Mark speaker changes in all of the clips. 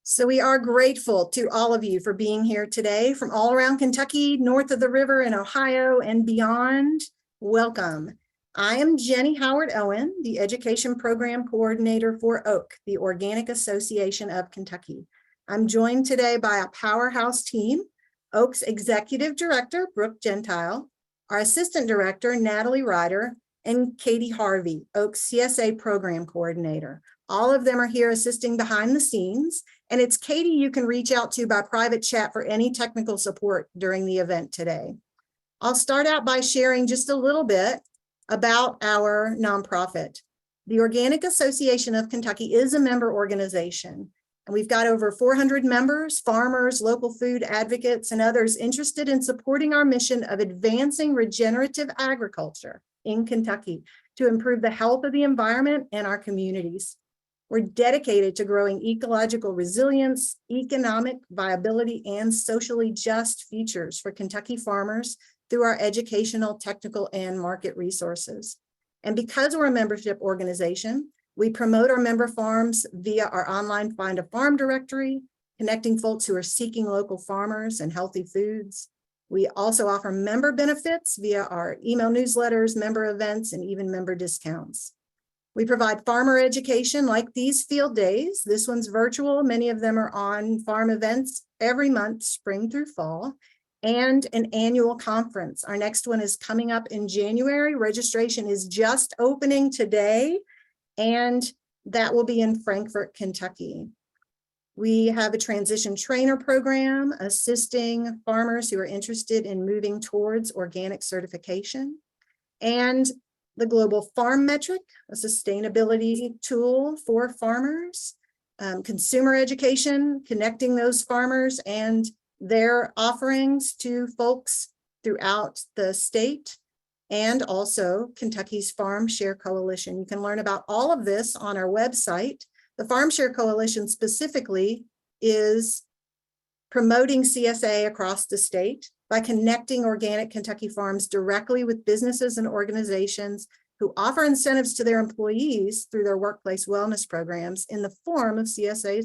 Speaker 1: So we are grateful to all of you for being here today from all around Kentucky, north of the river in Ohio and beyond. Welcome. I am Jenny Howard Owen, the Education Program Coordinator for OAK, the Organic Association of Kentucky. I'm joined today by a powerhouse team, OAK's Executive Director, Brooke Gentile, our Assistant Director, Natalie Ryder, and Katie Harvey, OAK's CSA Program Coordinator. All of them are here assisting behind the scenes, and it's Katie you can reach out to by private chat for any technical support during the event today. I'll start out by sharing just a little bit about our nonprofit. The Organic Association of Kentucky is a member organization, and we've got over 400 members, farmers, local food advocates, and others interested in supporting our mission of advancing regenerative agriculture in Kentucky to improve the health of the environment and our communities. We're dedicated to growing ecological resilience, economic viability, and socially just futures for Kentucky farmers through our educational, technical, and market resources. And because we're a membership organization, we promote our member farms via our online Find a Farm directory, connecting folks who are seeking local farmers and healthy foods. We also offer member benefits via our email newsletters, member events, and even member discounts. We provide farmer education like these field days. This one's virtual. Many of them are on farm events every month, spring through fall, and an annual conference. Our next one is coming up in January. Registration is just opening today, and that will be in Frankfort, Kentucky. We have a transition trainer program assisting farmers who are interested in moving towards organic certification, and the Global Farm Metric, a sustainability tool for farmers, consumer education, connecting those farmers and their offerings to folks throughout the state, and also Kentucky's Farm Share Coalition. You can learn about all of this on our website. The Farm Share Coalition specifically is promoting CSA across the state by connecting organic Kentucky farms directly with businesses and organizations who offer incentives to their employees through their workplace wellness programs in the form of CSA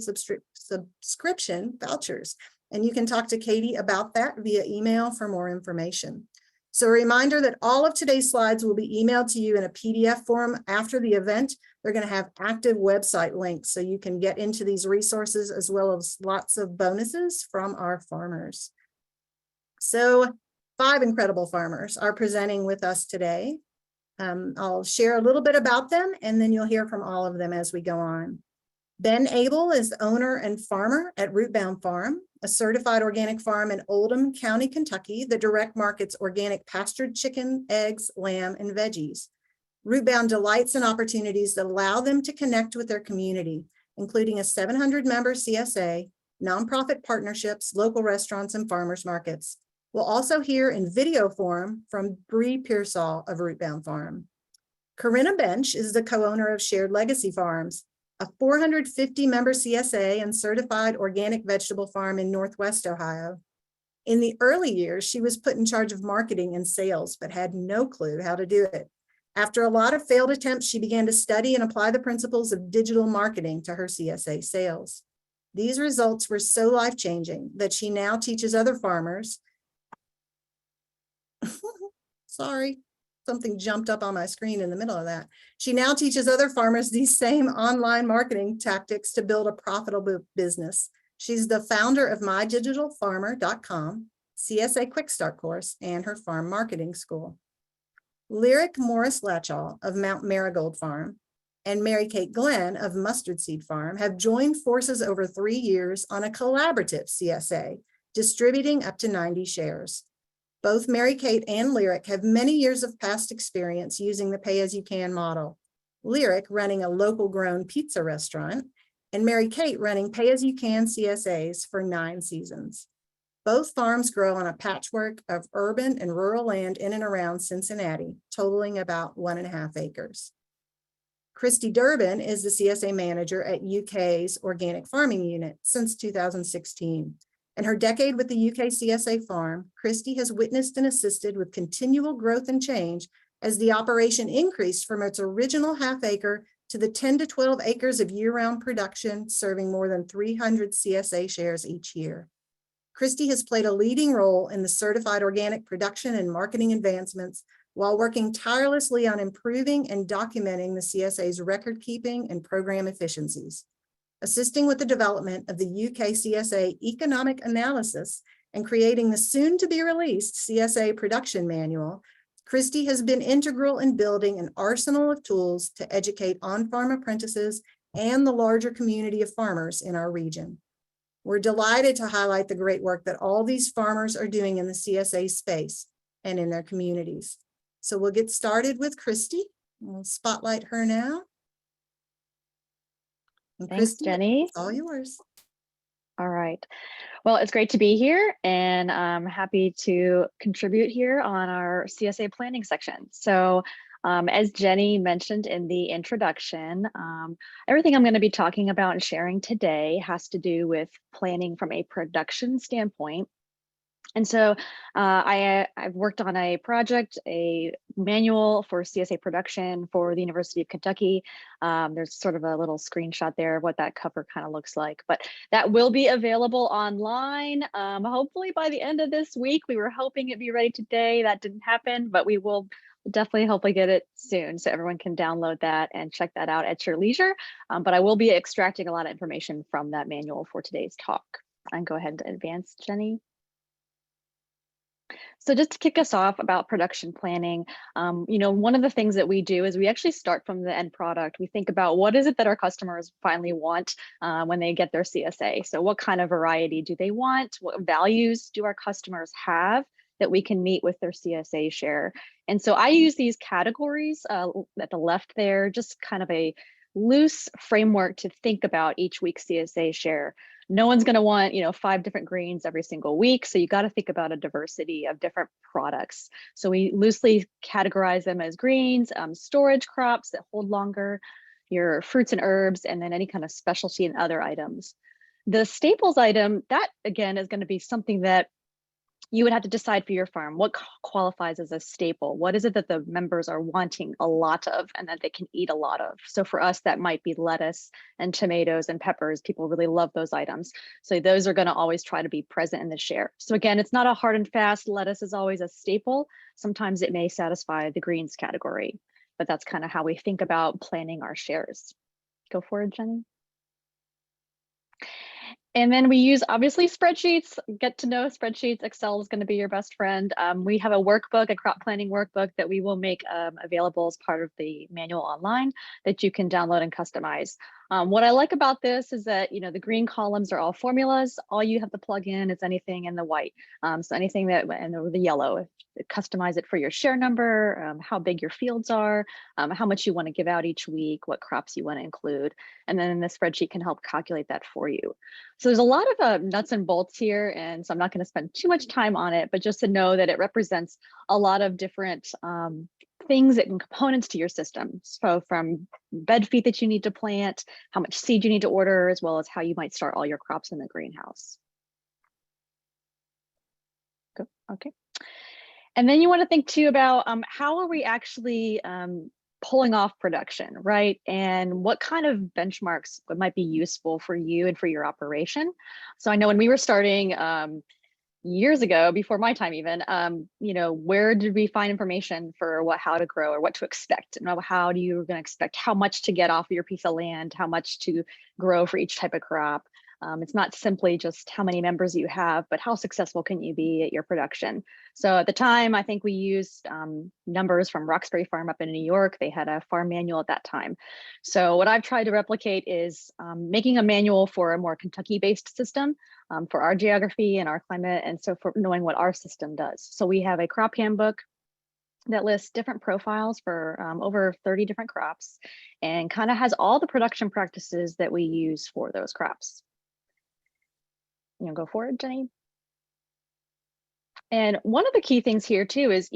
Speaker 1: subscription vouchers. And you can talk to Katie about that via email for more information. So a reminder that all of today's slides will be emailed to you in a PDF form after the event. They're going to have active website links so you can get into these resources as well as lots of bonuses from our farmers. So 5 incredible farmers are presenting with us today. I'll share a little bit about them and then you'll hear from all of them as we go on. Ben Abel is the owner and farmer at Rootbound Farm, a certified organic farm in Oldham County, Kentucky that direct markets organic pastured chicken, eggs, lamb, and veggies. Rootbound delights in opportunities that allow them to connect with their community, including a 700-member CSA, nonprofit partnerships, local restaurants, and farmers markets. We'll also hear in video form from Bree Pearsall of Rootbound Farm. Corinna Bench is the co-owner of Shared Legacy Farms, a 450-member CSA and certified organic vegetable farm in Northwest Ohio. In the early years, she was put in charge of marketing and sales, but had no clue how to do it. After a lot of failed attempts, she began to study and apply the principles of digital marketing to her CSA sales. These results were so life-changing that she now teaches other farmers. Sorry, something jumped up on my screen in the middle of that. She now teaches other farmers these same online marketing tactics to build a profitable business. She's the founder of mydigitalfarmer.com, CSA Quick Start course, and her farm marketing school. Lyric Morris Latchall of Mount Marigold Farm and Mary Kate Glenn of Mustard Seed Farm have joined forces over 3 years on a collaborative CSA, distributing up to 90 shares. Both Mary Kate and Lyric have many years of past experience using the pay-as-you-can model. Lyric running a local grown pizza restaurant, and Mary Kate running pay-as-you-can CSAs for 9 seasons. Both farms grow on a patchwork of urban and rural land in and around Cincinnati, totaling about 1.5 acres. Christy Durbin is the CSA manager at UK's Organic Farming Unit since 2016. In her decade with the UK CSA farm, Christy has witnessed and assisted with continual growth and change as the operation increased from its original 1/2 acre to the 10 to 12 acres of year-round production, serving more than 300 CSA shares each year. Christy has played a leading role in the certified organic production and marketing advancements while working tirelessly on improving and documenting the CSA's record keeping and program efficiencies. Assisting with the development of the UK CSA economic analysis and creating the soon-to-be-released CSA production manual, Christy has been integral in building an arsenal of tools to educate on-farm apprentices and the larger community of farmers in our region. We're delighted to highlight the great work that all these farmers are doing in the CSA space and in their communities. So we'll get started with Christy. We'll spotlight her now. And
Speaker 2: Thanks,
Speaker 1: Christy,
Speaker 2: Jenny.
Speaker 1: it's all yours.
Speaker 2: All right. Well, it's great to be here, and I'm happy to contribute here on our CSA planning section. So as Jenny mentioned in the introduction, everything I'm going to be talking about and sharing today has to do with planning from a production standpoint. And so I've worked on a project, a manual for CSA production for the University of Kentucky. There's sort of a little screenshot there of what that cover kind of looks like, but that will be available online, hopefully by the end of this week. We were hoping it'd be ready today. That didn't happen, but we will definitely hopefully get it soon so everyone can download that and check that out at your leisure. But I will be extracting a lot of information from that manual for today's talk. And go ahead and advance, Jenny. So just to kick us off about production planning, one of the things that we do is we actually start from the end product. We think about what is it that our customers finally want when they get their CSA. So what kind of variety do they want? What values do our customers have that we can meet with their CSA share? And so I use these categories at the left there, just kind of a loose framework to think about each week's CSA share. No one's going to want, 5 different greens every single week. So you got to think about a diversity of different products. So we loosely categorize them as greens, storage crops that hold longer, your fruits and herbs, and then any kind of specialty and other items. The staples item, that again is going to be something that you would have to decide for your farm. What qualifies as a staple? What is it that the members are wanting a lot of and that they can eat a lot of? So for us, that might be lettuce and tomatoes and peppers. People really love those items. So those are going to always try to be present in the share. So again, it's not a hard and fast. Lettuce is always a staple. Sometimes it may satisfy the greens category, but that's kind of how we think about planning our shares. Go for it, Jenny. And then we use obviously spreadsheets, get to know spreadsheets. Excel is going to be your best friend. We have a workbook, a crop planning workbook that we will make available as part of the manual online that you can download and customize. What I like about this is that, the green columns are all formulas. All you have to plug in is anything in the white. So anything that, and the yellow, customize it for your share number, how big your fields are, how much you want to give out each week, what crops you want to include. And then the spreadsheet can help calculate that for you. So there's a lot of nuts and bolts here, and so I'm not going to spend too much time on it, but just to know that it represents a lot of different things and components to your system. So from bed feed that you need to plant, how much seed you need to order, as well as how you might start all your crops in the greenhouse. Go. Okay. And then you want to think too about how are we actually pulling off production, right? And what kind of benchmarks might be useful for you and for your operation? So I know when we were starting years ago, before my time even, where did we find information for how to grow or what to expect? And how you're going to expect how much to get off of your piece of land, how much to grow for each type of crop. It's not simply just how many members you have, but how successful can you be at your production? So at the time, I think we used numbers from Roxbury Farm up in New York. They had a farm manual at that time. So what I've tried to replicate is making a manual for a more Kentucky-based system for our geography and our climate, and so for knowing what our system does. So we have a crop handbook that lists different profiles for over 30 different crops and kind of has all the production practices that we use for those crops. Go forward, Jenny. And one of the key things here too is,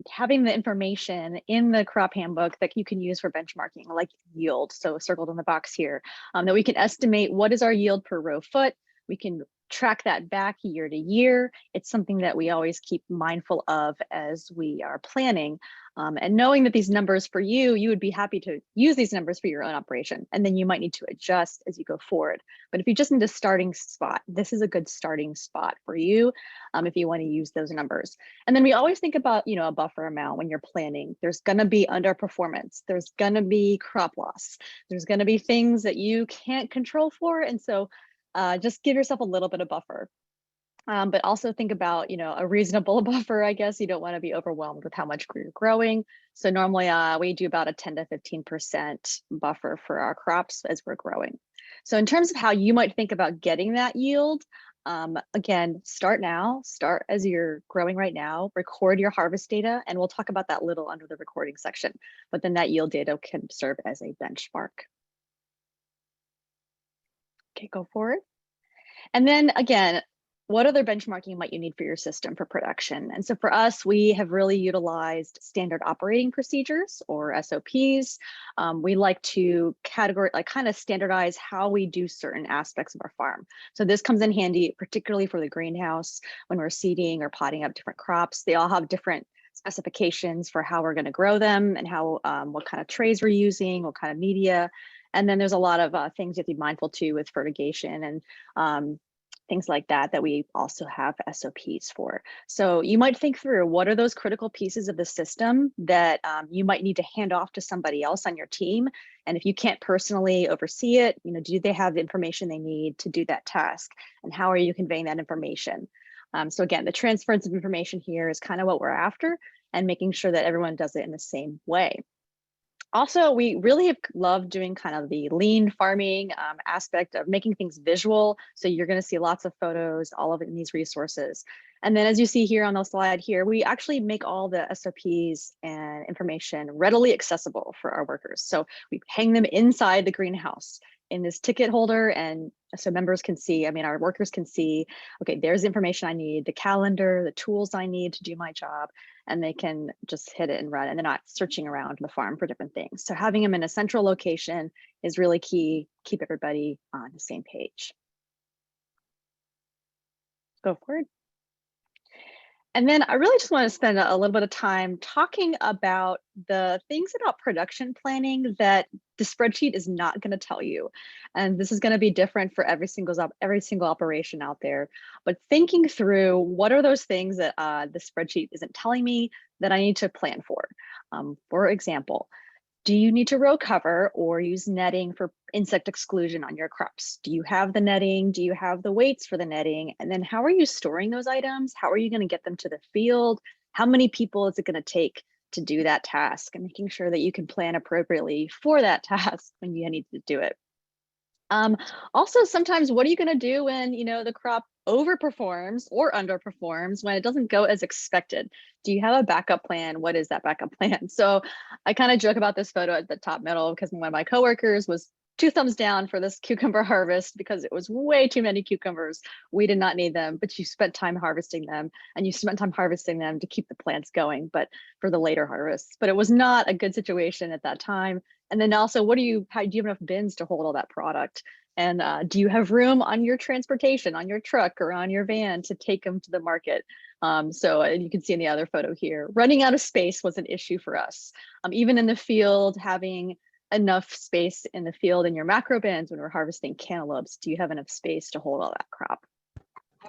Speaker 2: having the information in the crop handbook that you can use for benchmarking, like yield, so circled in the box here, that we can estimate what is our yield per row foot. We can track that back year to year. It's something that we always keep mindful of as we are planning. And knowing that these numbers for you, you would be happy to use these numbers for your own operation. And then you might need to adjust as you go forward. But if you just need a starting spot, this is a good starting spot for you if you want to use those numbers. And then we always think about, a buffer amount when you're planning. There's going to be underperformance. There's going to be crop loss. There's going to be things that you can't control for. And so just give yourself a little bit of buffer. But also think about, a reasonable buffer, I guess. You don't want to be overwhelmed with how much you're growing. So normally we do about a 10 to 15% buffer for our crops as we're growing. So in terms of how you might think about getting that yield, again, start now, start as you're growing right now, record your harvest data, and we'll talk about that little under the recording section, but then that yield data can serve as a benchmark. Okay, go forward. And then again, what other benchmarking might you need for your system for production? And so for us, we have really utilized standard operating procedures or SOPs. We like to kind of standardize how we do certain aspects of our farm. So this comes in handy, particularly for the greenhouse when we're seeding or potting up different crops. They all have different specifications for how we're going to grow them and how what kind of trays we're using, what kind of media. And then there's a lot of things you have to be mindful too with fertigation and things like that we also have SOPs for. So you might think through what are those critical pieces of the system that you might need to hand off to somebody else on your team. And if you can't personally oversee it, do they have the information they need to do that task? And how are you conveying that information? So again, the transference of information here is kind of what we're after and making sure that everyone does it in the same way. Also, we really have loved doing kind of the lean farming aspect of making things visual. So you're going to see lots of photos, all of it in these resources. And then as you see here on the slide here, we actually make all the SOPs and information readily accessible for our workers. So we hang them inside the greenhouse in this ticket holder. And so members can see, our workers can see, okay, there's the information I need, the calendar, the tools I need to do my job, and they can just hit it and run, and they're not searching around the farm for different things. So having them in a central location is really key, keep everybody on the same page. Go forward. And then I really just want to spend a little bit of time talking about the things about production planning that the spreadsheet is not going to tell you. And this is going to be different for every single operation out there. But thinking through what are those things that the spreadsheet isn't telling me that I need to plan for. For example, do you need to row cover or use netting for insect exclusion on your crops? Do you have the netting? Do you have the weights for the netting? And then how are you storing those items? How are you going to get them to the field? How many people is it going to take to do that task? And making sure that you can plan appropriately for that task when you need to do it. Also, sometimes what are you going to do when the crop overperforms or underperforms when it doesn't go as expected? Do you have a backup plan? What is that backup plan? So I kind of joke about this photo at the top middle because one of my coworkers was 2 thumbs down for this cucumber harvest because it was way too many cucumbers. We did not need them, but you spent time harvesting them, and you spent time harvesting them to keep the plants going, but for the later harvests. But it was not a good situation at that time. And then also, do you have enough bins to hold all that product? And do you have room on your transportation, on your truck or on your van to take them to the market? So you can see in the other photo here, running out of space was an issue for us. Even in the field, having enough space in the field in your macro bins when we're harvesting cantaloupes, do you have enough space to hold all that crop?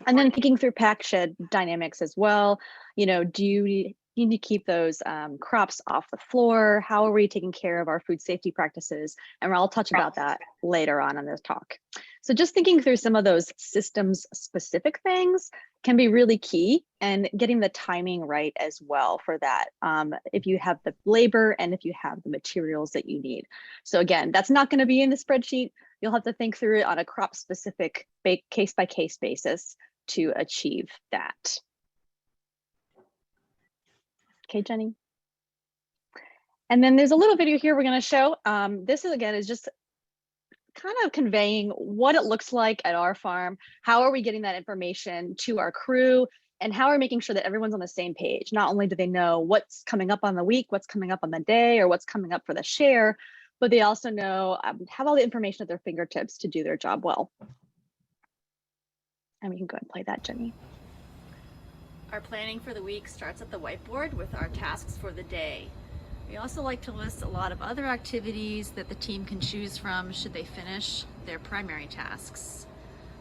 Speaker 2: And then thinking through pack shed dynamics as well, do you need to keep those crops off the floor? How are we taking care of our food safety practices? And I'll touch about that later on in this talk. So just thinking through some of those systems specific things can be really key, and getting the timing right as well for that. If you have the labor and if you have the materials that you need. So again, that's not going to be in the spreadsheet. You'll have to think through it on a crop specific case by case basis to achieve that. Okay, Jenny. And then there's a little video here we're going to show. This is just kind of conveying what it looks like at our farm. How are we getting that information to our crew, and how are we making sure that everyone's on the same page? Not only do they know what's coming up on the week, what's coming up on the day, or what's coming up for the share, but they also know, have all the information at their fingertips to do their job well. And we can go and play that, Jenny.
Speaker 3: Our planning for the week starts at the whiteboard with our tasks for the day. We also like to list a lot of other activities that the team can choose from should they finish their primary tasks.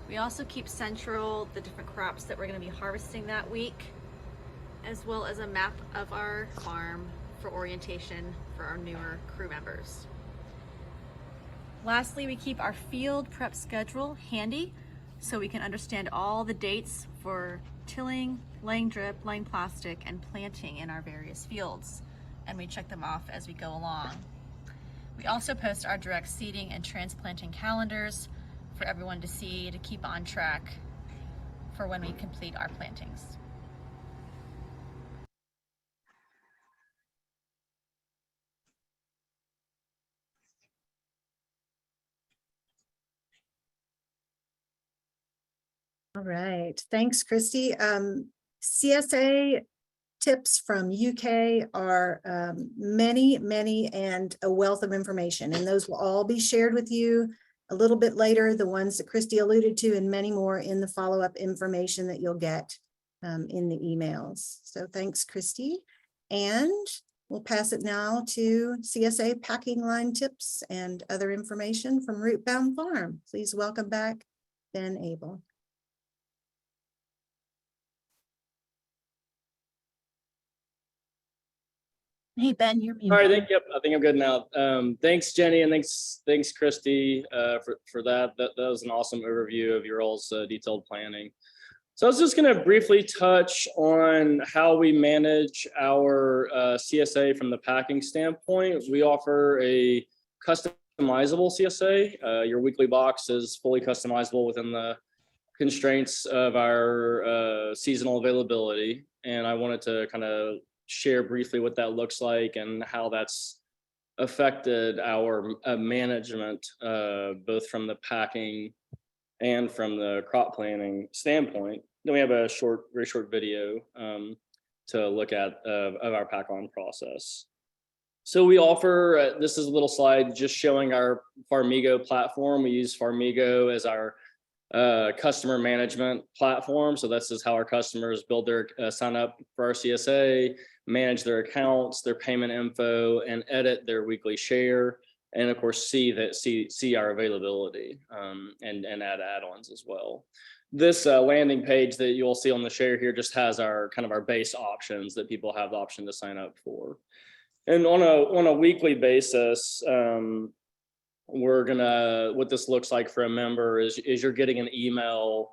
Speaker 3: We also keep central the different crops that we're going to be harvesting that week, as well as a map of our farm for orientation for our newer crew members. Lastly, we keep our field prep schedule handy so we can understand all the dates for tilling, laying drip, laying plastic, and planting in our various fields. And we check them off as we go along. We also post our direct seeding and transplanting calendars for everyone to see to keep on track for when we complete our plantings.
Speaker 1: All right, thanks, Christy. CSA tips from UK are many, and a wealth of information, and those will all be shared with you a little bit later, the ones that Christy alluded to, and many more in the follow-up information that you'll get in the emails. So thanks, Christy. And we'll pass it now to CSA packing line tips and other information from Root Bound Farm. Please welcome back Ben Abel.
Speaker 3: Hey, Ben, you're muted.
Speaker 4: All right, I think I'm good now. Thanks, Jenny, and thanks, Christy, for that. That was an awesome overview of your all's detailed planning. So I was just going to briefly touch on how we manage our CSA from the packing standpoint. We offer a customizable CSA. Your weekly box is fully customizable within the constraints of our seasonal availability, and I wanted to kind of share briefly what that looks like and how that's affected our management, both from the packing and from the crop planning standpoint. Then we have a very short video to look at of our pack on process. So we offer, this is a little slide just showing our Farmigo platform. We use Farmigo as our customer management platform. So this is how our customers build their sign up for our CSA, manage their accounts, their payment info, and edit their weekly share, and of course see our availability and add add-ons as well. This landing page that you'll see on the share here just has our kind of our base options that people have the option to sign up for. And on a weekly basis, what this looks like for a member is you're getting an email.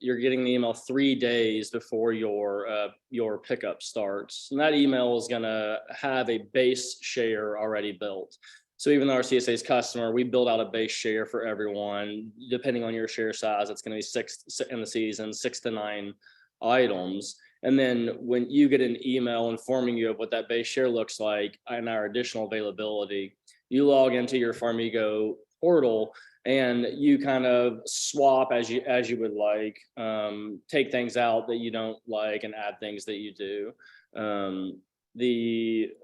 Speaker 4: You're getting the email 3 days before your pickup starts, and that email is going to have a base share already built. So even though our CSA is customer, we build out a base share for everyone. Depending on your share size, it's going to be 6 in the season, 6 to 9 items. And then when you get an email informing you of what that base share looks like and our additional availability, you log into your Farmigo portal and you kind of swap as you would like, take things out that you don't like and add things that you do,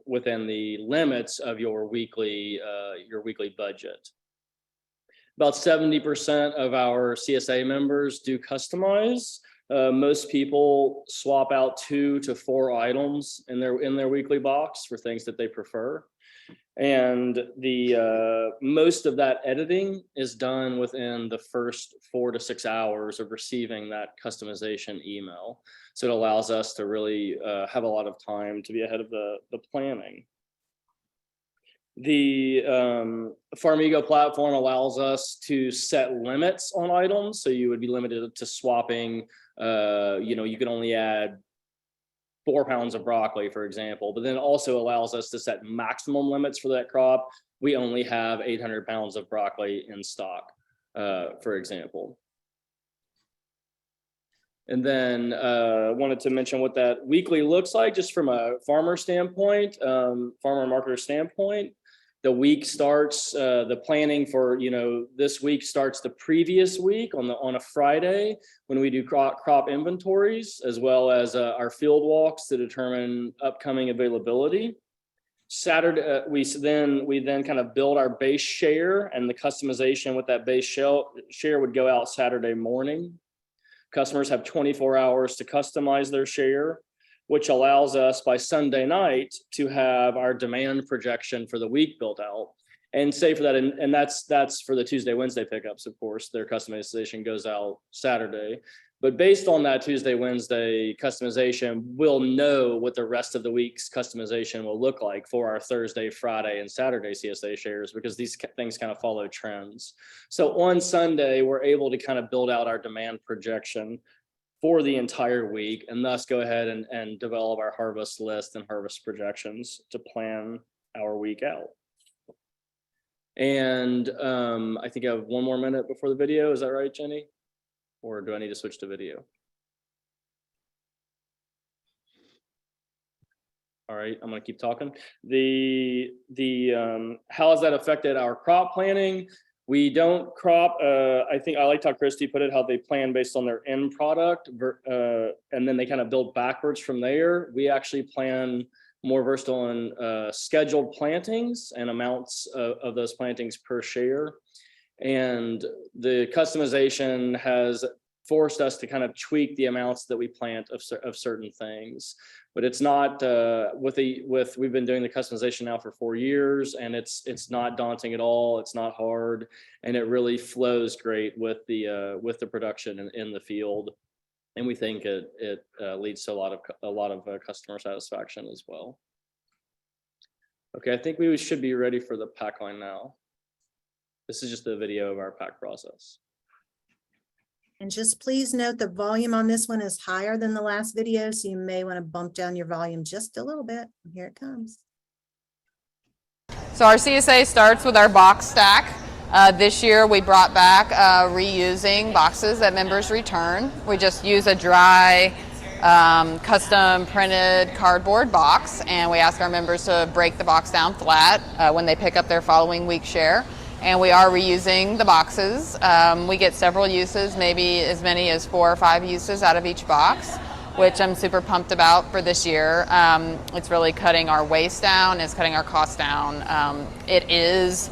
Speaker 4: within the limits of your weekly budget. About 70% of our CSA members do customize. Most people swap out 2 to 4 items in their weekly box for things that they prefer. And the most of that editing is done within the first 4 to 6 hours of receiving that customization email. So it allows us to really have a lot of time to be ahead of the planning. The Farmigo platform allows us to set limits on items. So you would be limited to swapping, you can only add 4 pounds of broccoli, for example, but then it also allows us to set maximum limits for that crop. We only have 800 pounds of broccoli in stock, for example. And then wanted to mention what that weekly looks like just from a farmer standpoint, farmer marketer standpoint. The week starts, the planning for, this week starts the previous week on a Friday when we do crop inventories, as well as our field walks to determine upcoming availability. Saturday, we then kind of build our base share, and the customization with that base share would go out Saturday morning. Customers have 24 hours to customize their share, which allows us by Sunday night to have our demand projection for the week built out. And say for that, and that's for the Tuesday, Wednesday pickups, of course, their customization goes out Saturday. But based on that Tuesday, Wednesday customization, we'll know what the rest of the week's customization will look like for our Thursday, Friday, and Saturday CSA shares, because these things kind of follow trends. So on Sunday, we're able to kind of build out our demand projection for the entire week, and thus go ahead and develop our harvest list and harvest projections to plan our week out. And I think I have 1 more minute before the video. Is that right, Jenny? Or do I need to switch to video? All right, I'm gonna keep talking. How has that affected our crop planning? We don't crop, I think I liked how Christy put it, how they plan based on their end product, and then they kind of build backwards from there. We actually plan more versed on scheduled plantings and amounts of those plantings per share. And the customization has forced us to kind of tweak the amounts that we plant of certain things. But it's not we've been doing the customization now for 4 years, and it's not daunting at all. It's not hard, and it really flows great with the production in the field. And we think it leads to a lot of customer satisfaction as well. Okay, I think we should be ready for the pack line now. This is just a video of our pack process.
Speaker 1: And just please note the volume on this one is higher than the last video, so you may want to bump down your volume just a little bit. Here it comes.
Speaker 5: So our CSA starts with our box stack. This year we brought back reusing boxes that members return. We just use a dry, custom printed cardboard box, and we ask our members to break the box down flat when they pick up their following week share. And we are reusing the boxes. We get several uses, maybe as many as 4 or 5 uses out of each box, which I'm super pumped about for this year. It's really cutting our waste down, it's cutting our costs down. It is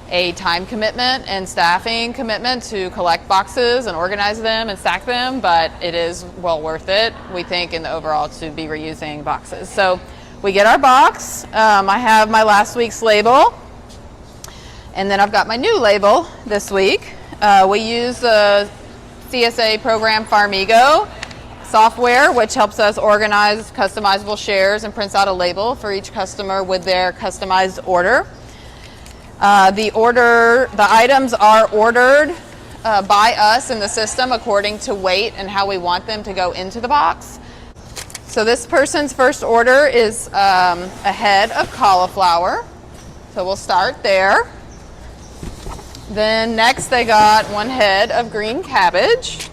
Speaker 5: a time commitment and staffing commitment to collect boxes and organize them and stack them, but it is well worth it, we think, in the overall to be reusing boxes. So we get our box. I have my last week's label, and then I've got my new label this week. We use the CSA program Farmigo software, which helps us organize customizable shares and prints out a label for each customer with their customized order. The items are ordered by us in the system according to weight and how we want them to go into the box. So this person's first order is a head of cauliflower. So we'll start there. Then next they got 1 head of green cabbage.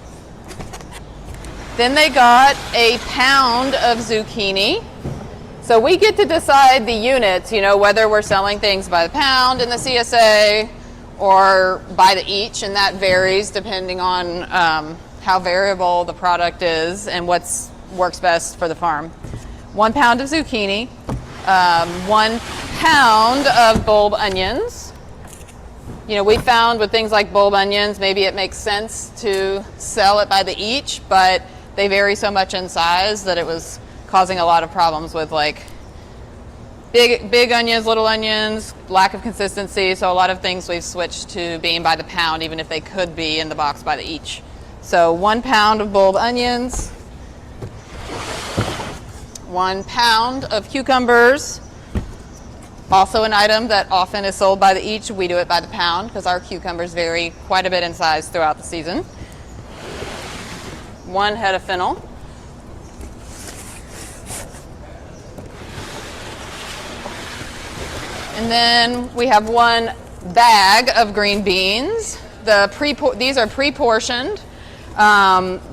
Speaker 5: Then they got a pound of zucchini. So we get to decide the units, whether we're selling things by the pound in the CSA or by the each, and that varies depending on how variable the product is and what works best for the farm. 1 pound of zucchini, 1 pound of bulb onions. We found with things like bulb onions, maybe it makes sense to sell it by the each, but they vary so much in size that it was causing a lot of problems with like big onions, little onions, lack of consistency. So a lot of things we've switched to being by the pound, even if they could be in the box by the each. So 1 pound of bulb onions, 1 pound of cucumbers. Also an item that often is sold by the each. We do it by the pound because our cucumbers vary quite a bit in size throughout the season. 1 head of fennel. And then we have 1 bag of green beans. These are pre-portioned.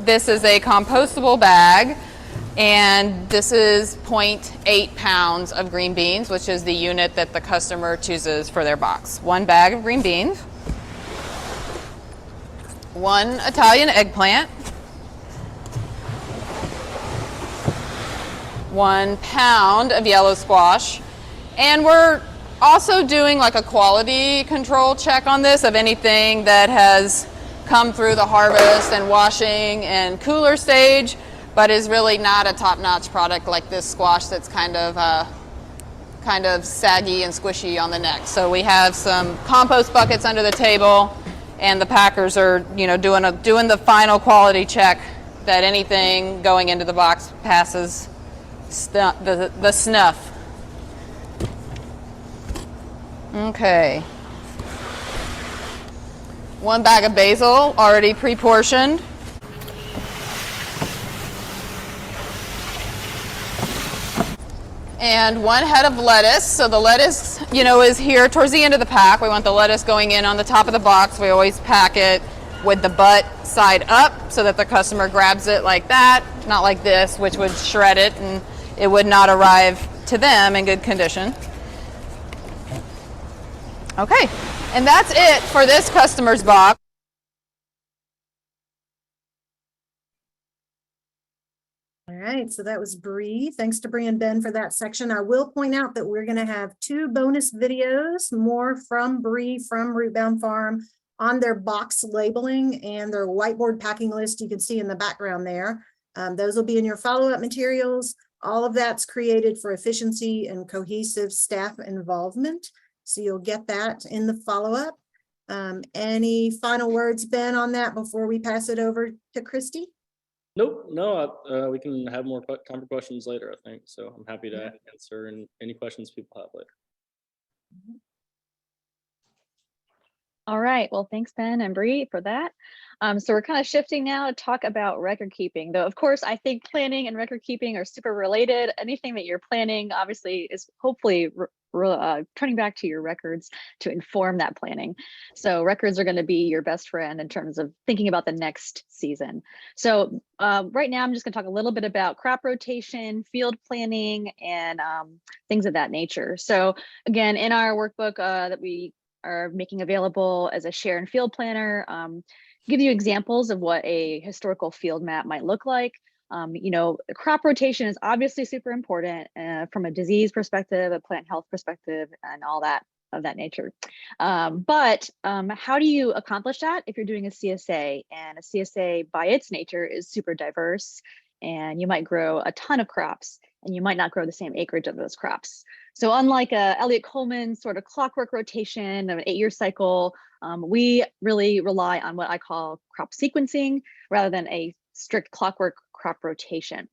Speaker 5: This is a compostable bag, and this is 0.8 pounds of green beans, which is the unit that the customer chooses for their box. 1 bag of green beans, 1 Italian eggplant, 1 pound of yellow squash, and we're also doing like a quality control check on this of anything that has come through the harvest and washing and cooler stage, but is really not a top-notch product like this squash that's kind of saggy and squishy on the neck. So we have some compost buckets under the table, and the packers are, you know, doing the final quality check that anything going into the box passes the snuff. Okay. 1 bag of basil, already pre-portioned. And 1 head of lettuce. So the lettuce, you know, is here towards the end of the pack. We want the lettuce going in on the top of the box. We always pack it with the butt side up so that the customer grabs it like that, not like this, which would shred it and it would not arrive to them in good condition. Okay, and that's it for this customer's box.
Speaker 1: All right, so that was Bree. Thanks to Bree and Ben for that section. I will point out that we're going to have 2 bonus videos, more from Bree from Rootbound Farm, on their box labeling and their whiteboard packing list you can see in the background there. Those will be in your follow-up materials. All of that's created for efficiency and cohesive staff involvement. So you'll get that in the follow-up. Any final words, Ben, on that before we pass it over to Christy?
Speaker 4: Nope, no, we can have more counter questions later, I think. So I'm happy to answer any questions people have later.
Speaker 2: All right, well, thanks, Ben and Bree, for that. So we're kind of shifting now to talk about record keeping, though, of course, I think planning and record keeping are super related. Anything that you're planning, obviously, is hopefully turning back to your records to inform that planning. So records are going to be your best friend in terms of thinking about the next season. So right now, I'm just going to talk a little bit about crop rotation, field planning, and things of that nature. So again, in our workbook that we are making available as a share and field planner, give you examples of what a historical field map might look like. You know, crop rotation is obviously super important from a disease perspective, a plant health perspective, and all that of that nature. But how do you accomplish that if you're doing a CSA? And a CSA by its nature is super diverse, and you might grow a ton of crops, and you might not grow the same acreage of those crops. So unlike Elliott Coleman sort of clockwork rotation of an 8-year cycle, we really rely on what I call crop sequencing rather than a strict clockwork crop rotation.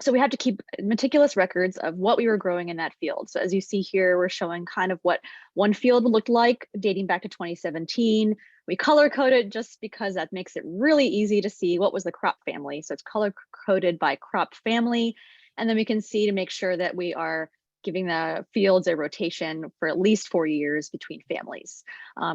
Speaker 2: So we have to keep meticulous records of what we were growing in that field. So as you see here, we're showing kind of what one field looked like dating back to 2017. We color coded just because that makes it really easy to see what was the crop family. So it's color coded by crop family. And then we can see to make sure that we are giving the fields a rotation for at least 4 years between families.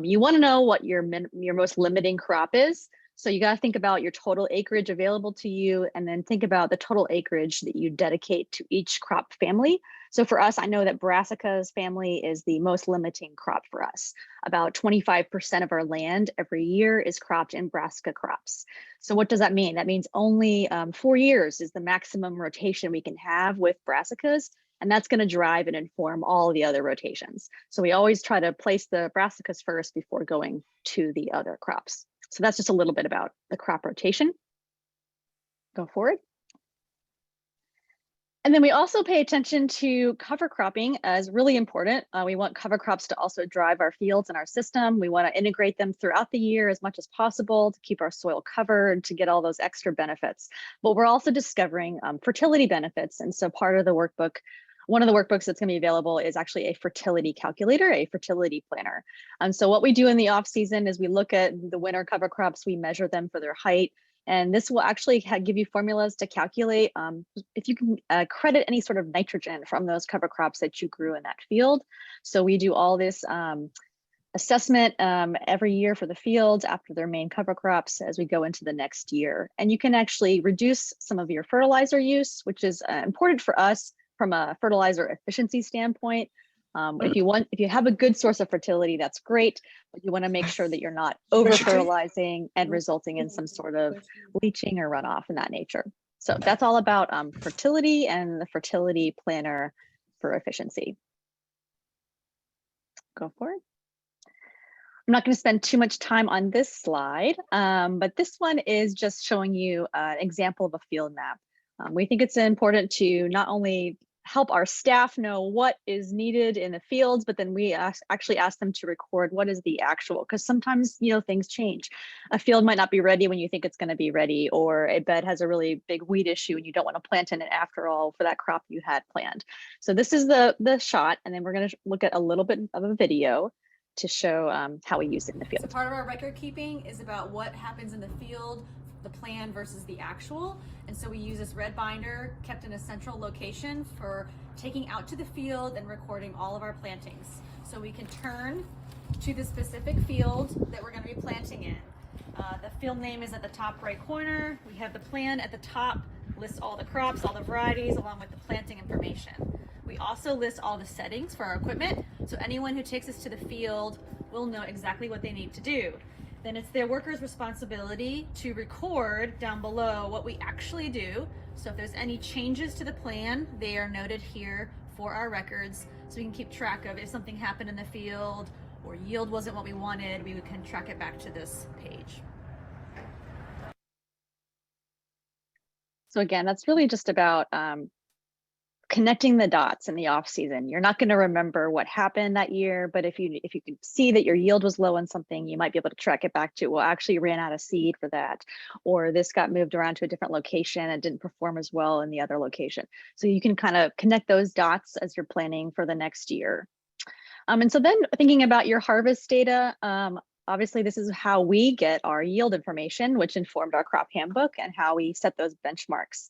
Speaker 2: You want to know what your most limiting crop is. So you got to think about your total acreage available to you, and then think about the total acreage that you dedicate to each crop family. So for us, I know that brassicas family is the most limiting crop for us. About 25% of our land every year is cropped in brassica crops. So what does that mean? That means only 4 years is the maximum rotation we can have with brassicas. And that's going to drive and inform all the other rotations. So we always try to place the brassicas first before going to the other crops. So that's just a little bit about the crop rotation. Go forward. And then we also pay attention to cover cropping as really important. We want cover crops to also drive our fields and our system. We want to integrate them throughout the year as much as possible to keep our soil covered, to get all those extra benefits. But we're also discovering fertility benefits. And so part of the workbook, one of the workbooks that's going to be available is actually a fertility calculator, a fertility planner. So what we do in the off season is we look at the winter cover crops, we measure them for their height, and this will actually give you formulas to calculate if you can credit any sort of nitrogen from those cover crops that you grew in that field. So we do all this assessment every year for the fields after their main cover crops as we go into the next year. And you can actually reduce some of your fertilizer use, which is important for us from a fertilizer efficiency standpoint. If you have a good source of fertility, that's great, but you want to make sure that you're not over fertilizing and resulting in some sort of leaching or runoff in that nature. So that's all about fertility and the fertility planner for efficiency. Go for it. I'm not going to spend too much time on this slide, but this one is just showing you an example of a field map. We think it's important to not only help our staff know what is needed in the fields, but then we actually ask them to record what is the actual, because sometimes, you know, things change. A field might not be ready when you think it's going to be ready, or a bed has a really big weed issue and you don't want to plant in it after all for that crop you had planned. So this is the shot, and then we're going to look at a little bit of a video to show how we use it in the field.
Speaker 3: So part of our record keeping is about what happens in the field, the plan versus the actual. And so we use this red binder kept in a central location for taking out to the field and recording all of our plantings. So we can turn to the specific field that we're going to be planting in. The field name is at the top right corner. We have the plan at the top, lists all the crops, all the varieties, along with the planting information. We also list all the settings for our equipment, so anyone who takes us to the field will know exactly what they need to do. Then it's their workers' responsibility to record down below what we actually do. So if there's any changes to the plan, they are noted here for our records, so we can keep track of if something happened in the field or yield wasn't what we wanted, we can track it back to this page.
Speaker 2: So again, that's really just about connecting the dots in the off season. You're not going to remember what happened that year, but if you can see that your yield was low on something, you might be able to track it back to, well, actually ran out of seed for that, or this got moved around to a different location and didn't perform as well in the other location. So you can kind of connect those dots as you're planning for the next year. And so then thinking about your harvest data, obviously, this is how we get our yield information, which informed our crop handbook and how we set those benchmarks.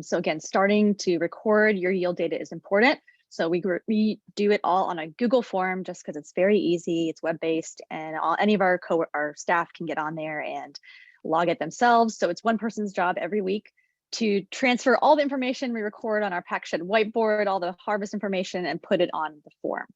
Speaker 2: So again, starting to record your yield data is important. So we do it all on a Google form just because it's very easy, it's web-based, and any of our staff can get on there and log it themselves. So it's one person's job every week to transfer all the information we record on our pack shed whiteboard, all the harvest information, and put it on the form.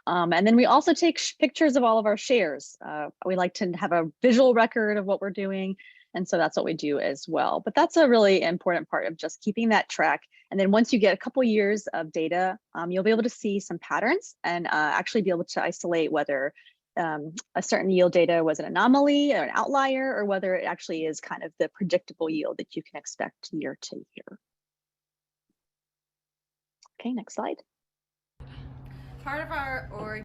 Speaker 2: And then we also take pictures of all of our shares. We like to have a visual record of what we're doing. And so that's what we do as well. But that's a really important part of just keeping that track. And then once you get a couple years of data, you'll be able to see some patterns and actually be able to isolate whether a certain yield data was an anomaly or an outlier, or whether it actually is kind of the predictable yield that you can expect year to year. Okay, next slide.
Speaker 3: Part of our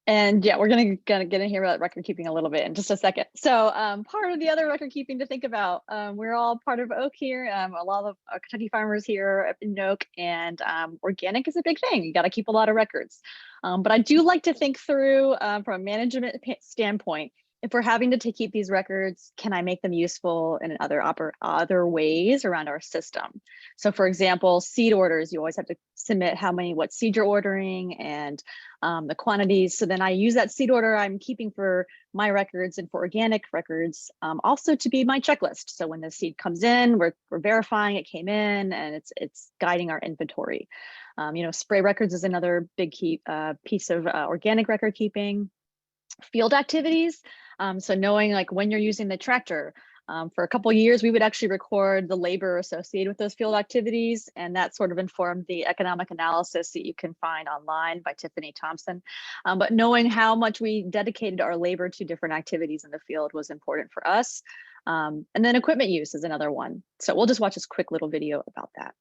Speaker 2: And yeah, we're gonna get in here about record keeping a little bit in just a second. So part of the other record keeping to think about, we're all part of Oak here. A lot of Kentucky farmers here up in Oak, and organic is a big thing. You got to keep a lot of records. But I do like to think through from a management standpoint, if we're having to keep these records, can I make them useful in other ways around our system? So for example, seed orders, you always have to submit what seed you're ordering and the quantities. So then I use that seed order I'm keeping for my records and for organic records also to be my checklist. So when the seed comes in, we're verifying it came in, and it's guiding our inventory. Spray records is another big key piece of organic record keeping. Field activities. So knowing like when you're using the tractor, for a couple of years, we would actually record the labor associated with those field activities. And that sort of informed the economic analysis that you can find online by Tiffany Thompson. But knowing how much we dedicated our labor to different activities in the field was important for us. And then equipment use is another one. So we'll just watch this quick little video about that.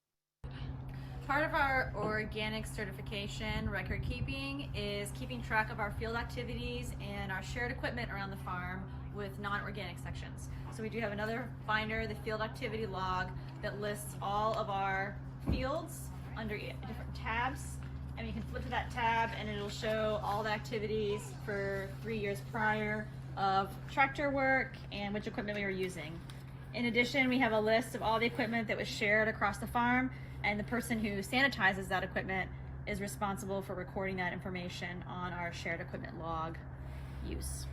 Speaker 3: Part of our organic certification record keeping is keeping track of our field activities and our shared equipment around the farm with non-organic sections. So we do have another binder, the field activity log, that lists all of our fields under different tabs. And you can flip to that tab and it'll show all the activities for 3 years prior of tractor work and which equipment we were using. In addition, we have a list of all the equipment that was shared across the farm, and the person who sanitizes that equipment is responsible for recording that information on our shared equipment log use.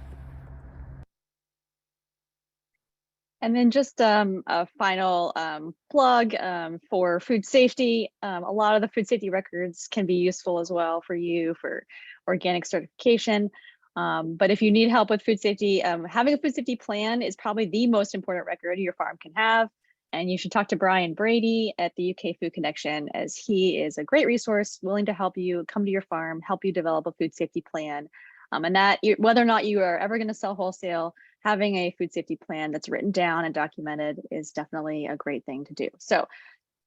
Speaker 2: And then just a final plug for food safety. A lot of the food safety records can be useful as well for you for organic certification. But if you need help with food safety, having a food safety plan is probably the most important record your farm can have. And you should talk to Brian Brady at the UK Food Connection, as he is a great resource, willing to help you come to your farm, help you develop a food safety plan. And that whether or not you are ever going to sell wholesale, having a food safety plan that's written down and documented is definitely a great thing to do. So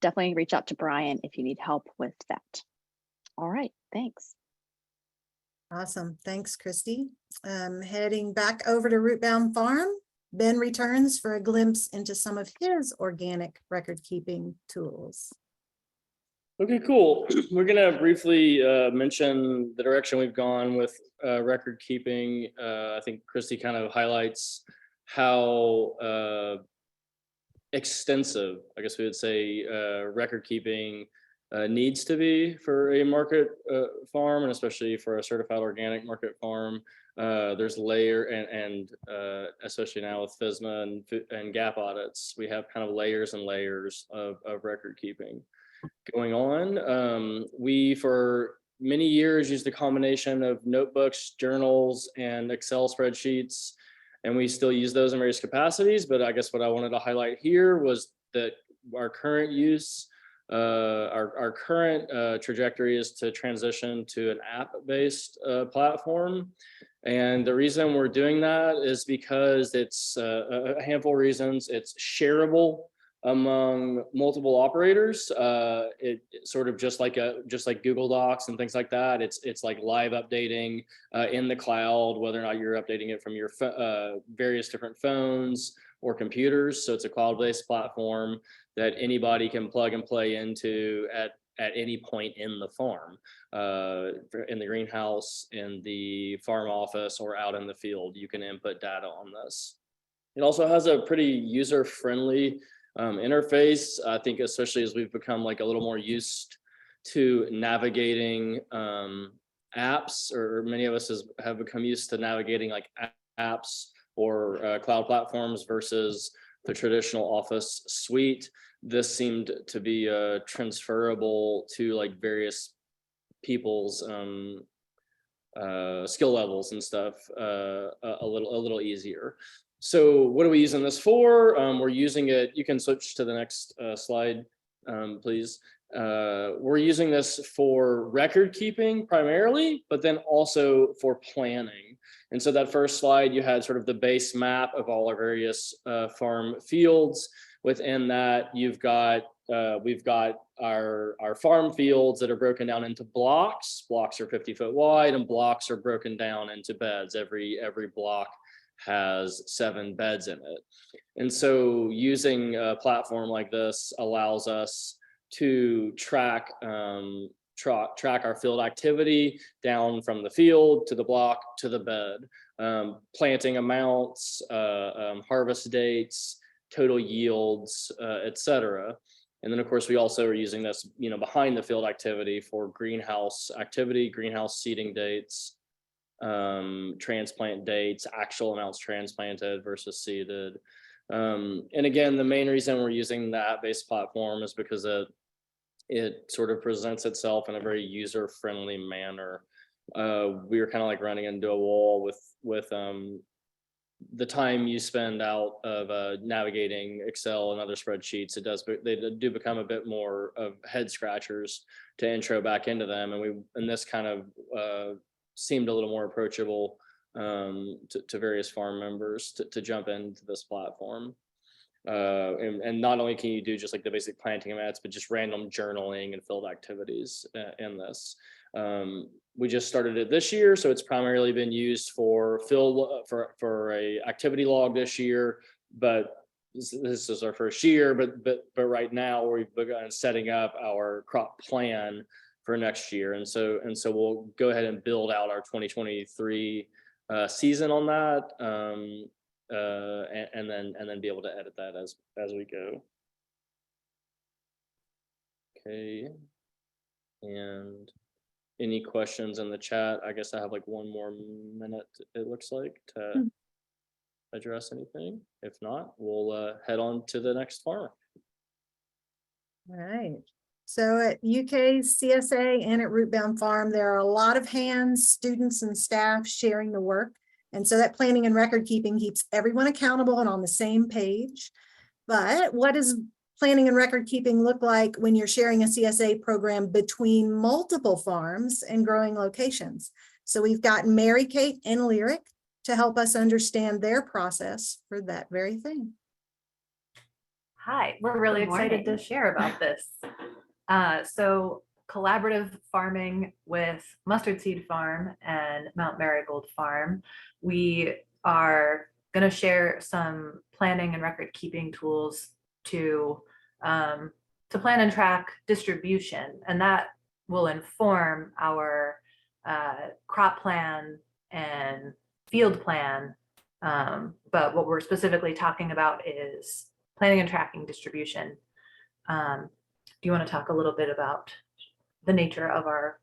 Speaker 2: definitely reach out to Brian if you need help with that. All right, thanks.
Speaker 1: Awesome. Thanks, Christy. Heading back over to Rootbound Farm, Ben returns for a glimpse into some of his organic record keeping tools.
Speaker 4: Okay, cool. We're gonna briefly mention the direction we've gone with record keeping. I think Christy kind of highlights how extensive, I guess we would say, record keeping needs to be for a market farm, and especially for a certified organic market farm. There's and especially now with FSMA and GAP audits, we have kind of layers and layers of record keeping going on. We, for many years, used a combination of notebooks, journals, and Excel spreadsheets, and we still use those in various capacities. But I guess what I wanted to highlight here was that our current use, our current trajectory is to transition to an app-based platform. And the reason we're doing that is because it's a handful of reasons. It's shareable among multiple operators. It's sort of just like Google Docs and things like that. It's like live updating in the cloud, whether or not you're updating it from your various different phones or computers. So it's a cloud-based platform that anybody can plug and play into at any point in the farm, in the greenhouse, in the farm office, or out in the field. You can input data on this. It also has a pretty user-friendly interface. I think especially as we've become like a little more used to navigating apps, or many of us have become used to navigating like apps or cloud platforms versus the traditional Office suite. This seemed to be transferable to like various people's skill levels and stuff a little easier. So what are we using this for? We're using it, you can switch to the next slide, please. We're using this for record keeping primarily, but then also for planning. And so that first slide, you had sort of the base map of all our various farm fields. Within that, we've got our farm fields that are broken down into blocks. Blocks are 50 foot wide, and blocks are broken down into beds. Every block has 7 beds in it. And so using a platform like this allows us to track our field activity down from the field to the block to the bed, planting amounts, harvest dates, total yields, etc. And then of course we also are using this, behind the field activity for greenhouse activity, greenhouse seeding dates, transplant dates, actual amounts transplanted versus seeded. And again, the main reason we're using the app-based platform is because it sort of presents itself in a very user-friendly manner. We were kind of like running into a wall with the time you spend out of navigating Excel and other spreadsheets. They do become a bit more of head scratchers to intro back into them, and this kind of seemed a little more approachable to various farm members to jump into this platform. And not only can you do just like the basic planting amounts, but just random journaling and field activities in this. We just started it this year, so it's primarily been used for for a activity log this year, but this is our first year. But right now we've begun setting up our crop plan for next year, and so we'll go ahead and build out our 2023 season on that, and then be able to edit that as we go. Okay, and any questions in the chat? I guess I have like 1 more minute, it looks like, to address anything. If not, we'll head on to the next farmer.
Speaker 1: All right. So at UK CSA and at Rootbound Farm, there are a lot of hands, students and staff sharing the work. And so that planning and record keeping keeps everyone accountable and on the same page. But what does planning and record keeping look like when you're sharing a CSA program between multiple farms and growing locations? So we've got Mary Kate and Lyric to help us understand their process for that very thing.
Speaker 6: Hi, we're really
Speaker 7: Good
Speaker 6: excited to
Speaker 7: morning.
Speaker 6: share about this. So collaborative farming with Mustard Seed Farm and Mount Marigold Farm, we are going to share some planning and record keeping tools to plan and track distribution, and that will inform our crop plan and field plan. But what we're specifically talking about is planning and tracking distribution. Do you want to talk a little bit about the nature of our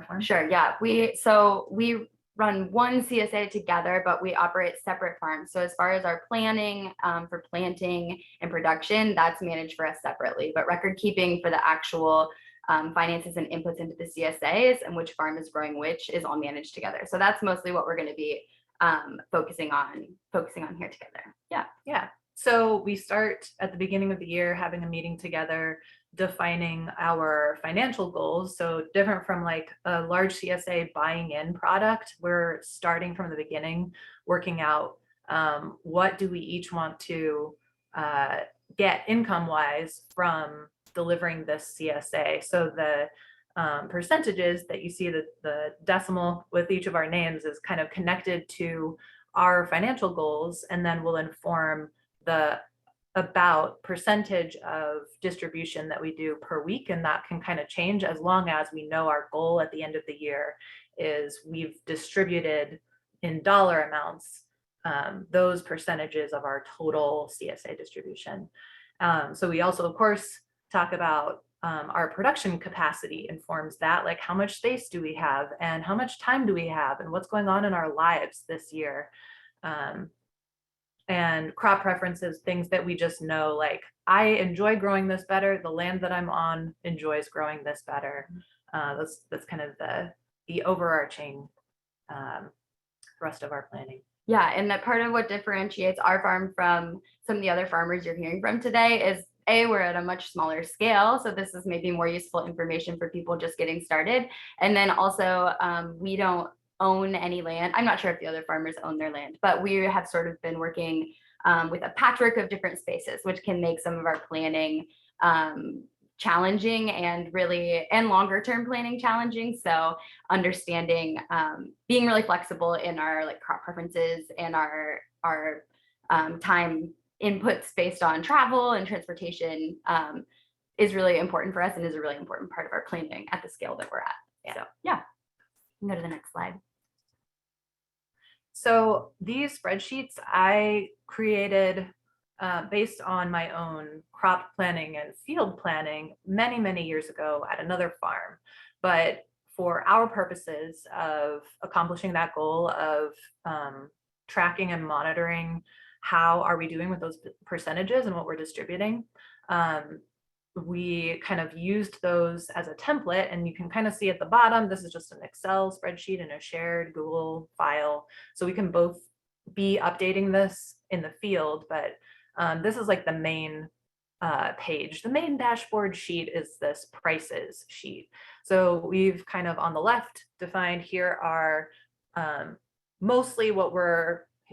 Speaker 6: farm?
Speaker 7: Sure, yeah. We run one CSA together, but we operate separate farms. So as far as our planning for planting and production, that's managed for us separately. But record keeping for the actual finances and inputs into the CSAs and which farm is growing which is all managed together. So that's mostly what we're going to be focusing on here together. Yeah.
Speaker 6: Yeah. So we start at the beginning of the year having a meeting together, defining our financial goals. So different from like a large CSA buying in product, we're starting from the beginning, working out what do we each want to get income wise from delivering this CSA. So the percentages that you see, the decimal with each of our names is kind of connected to our financial goals, and then will inform the about percentage of distribution that we do per week. And that can kind of change as long as we know our goal at the end of the year is we've distributed in dollar amounts those percentages of our total CSA distribution. So we also, of course, talk about our production capacity informs that, like how much space do we have and how much time do we have and what's going on in our lives this year. And crop preferences, things that we just know, like I enjoy growing this better. The land that I'm on enjoys growing this better. That's kind of the overarching thrust of our planning.
Speaker 7: Yeah, and that part of what differentiates our farm from some of the other farmers you're hearing from today is we're at a much smaller scale. So this is maybe more useful information for people just getting started. And then also we don't own any land. I'm not sure if the other farmers own their land, but we have sort of been working with a patchwork of different spaces, which can make some of our planning challenging and longer term planning challenging. So understanding, being really flexible in our like crop preferences and our time inputs based on travel and transportation is really important for us and is a really important part of our planning at the scale that we're at. Yeah. So yeah. Go to the next slide.
Speaker 6: So these spreadsheets I created based on my own crop planning and field planning many, many years ago at another farm. But for our purposes of accomplishing that goal of tracking and monitoring how are we doing with those percentages and what we're distributing, we kind of used those as a template, and you can kind of see at the bottom, this is just an Excel spreadsheet and a shared Google file. So we can both be updating this in the field, but this is like the main page. The main dashboard sheet is this prices sheet. So we've kind of on the left defined here are mostly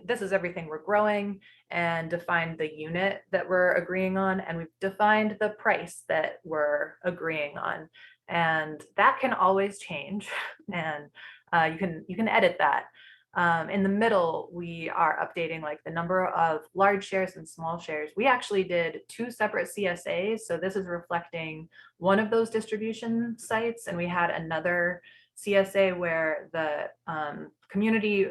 Speaker 6: this is everything we're growing, and defined the unit that we're agreeing on, and we've defined the price that we're agreeing on, and that can always change, and you can edit that. In the middle, we are updating like the number of large shares and small shares. We actually did 2 separate CSAs, so this is reflecting one of those distribution sites, and we had another CSA where the community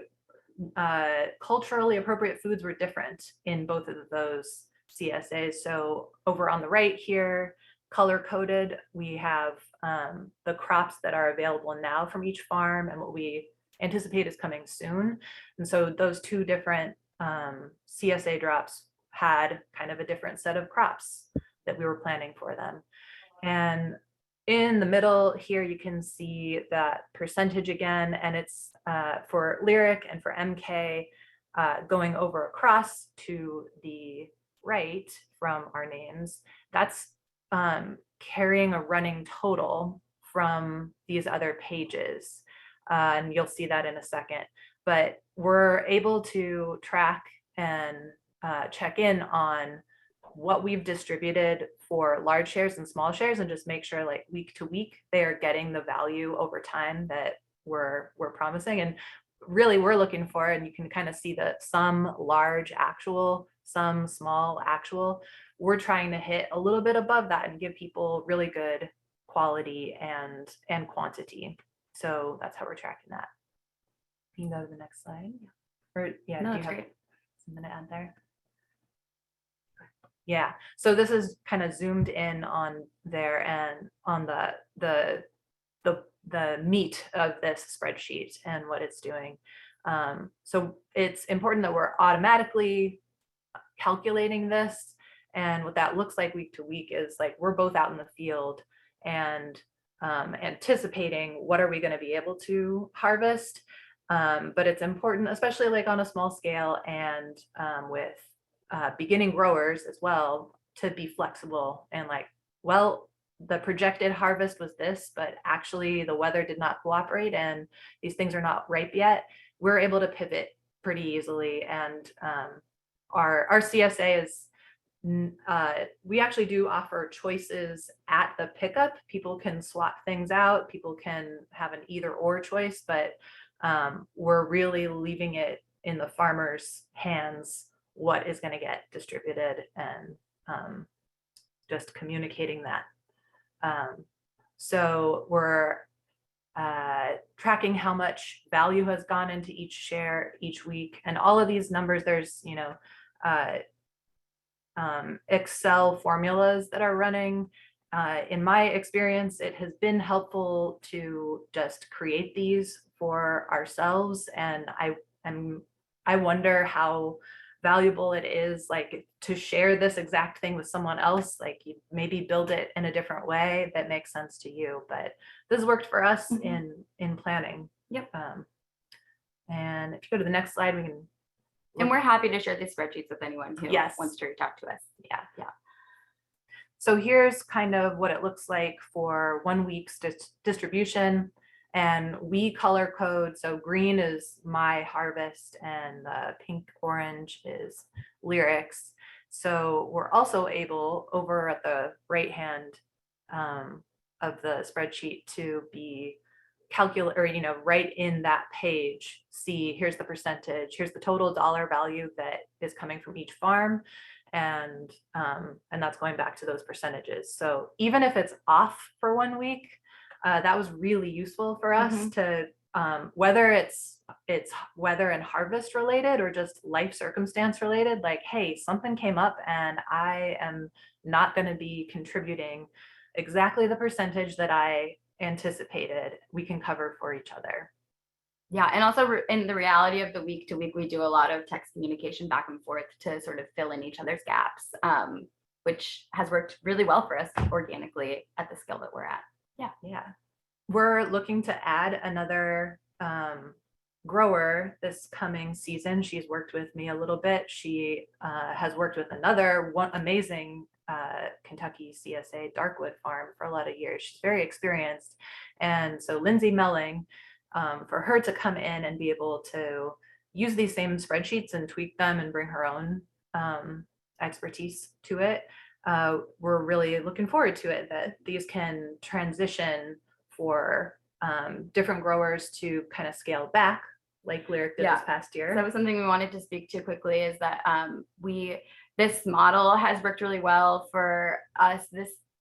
Speaker 6: culturally appropriate foods were different in both of those CSAs. So over on the right here, color coded, we have the crops that are available now from each farm and what we anticipate is coming soon. And so those 2 different CSA drops had kind of a different set of crops that we were planning for them. And in the middle here, you can see that percentage again, and it's for Lyric and for MK going over across to the right from our names. That's carrying a running total from these other pages. and you'll see that in a second. But we're able to track and check in on what we've distributed for large shares and small shares, and just make sure like week to week they are getting the value over time that we're promising. And really we're looking for, and you can kind of see that some large actual, some small actual, we're trying to hit a little bit above that and give people really good quality and quantity. So that's how we're tracking that. You can go to the next slide. Or yeah,
Speaker 7: No,
Speaker 6: do you
Speaker 7: that's
Speaker 6: have
Speaker 7: great.
Speaker 6: something to add there? Yeah, so this is kind of zoomed in on there and on the meat of this spreadsheet and what it's doing. So it's important that we're automatically calculating this. And what that looks like week to week is like we're both out in the field and anticipating what are we going to be able to harvest. But it's important, especially like on a small scale and with beginning growers as well, to be flexible and like, well, the projected harvest was this, but actually the weather did not cooperate and these things are not ripe yet. We're able to pivot pretty easily. And our CSA is, we actually do offer choices at the pickup. People can swap things out. People can have an either or choice, but we're really leaving it in the farmer's hands what is going to get distributed, and just communicating that. So we're tracking how much value has gone into each share each week, and all of these numbers, there's, you know, Excel formulas that are running. In my experience, it has been helpful to just create these for ourselves, and I wonder how valuable it is, like, to share this exact thing with someone else. Like, you maybe build it in a different way that makes sense to you, but this worked for us in planning.
Speaker 7: Yep.
Speaker 6: And if you go to the next slide, we can.
Speaker 7: And we're happy to share these spreadsheets with anyone who
Speaker 6: Yes.
Speaker 7: wants to reach out to us.
Speaker 6: Yeah.
Speaker 7: Yeah.
Speaker 6: So here's kind of what it looks like for 1 week's distribution, and we color code. So green is my harvest and pink orange is Lyrics. So we're also able, over at the right hand of the spreadsheet, to be calculate, or, you know, right in that page, see here's the percentage, here's the total dollar value that is coming from each farm, and that's going back to those percentages. So even if it's off for 1 week, that was really useful for us to whether it's weather and harvest related or just life circumstance related, like, hey, something came up and I am not going to be contributing exactly the percentage that I anticipated, we can cover for each other.
Speaker 7: Yeah, and also in the reality of the week to week, we do a lot of text communication back and forth to sort of fill in each other's gaps, which has worked really well for us organically at the scale that we're at.
Speaker 6: Yeah. We're looking to add another grower this coming season. She's worked with me a little bit. She has worked with another amazing Kentucky CSA Darkwood farm for a lot of years. She's very experienced. And so Lindsay Melling, for her to come in and be able to use these same spreadsheets and tweak them and bring her own expertise to it, we're really looking forward to it, that these can transition for different growers to kind of scale back, like Lyric did this past year.
Speaker 7: So that was something we wanted to speak to quickly, is that this model has worked really well for us.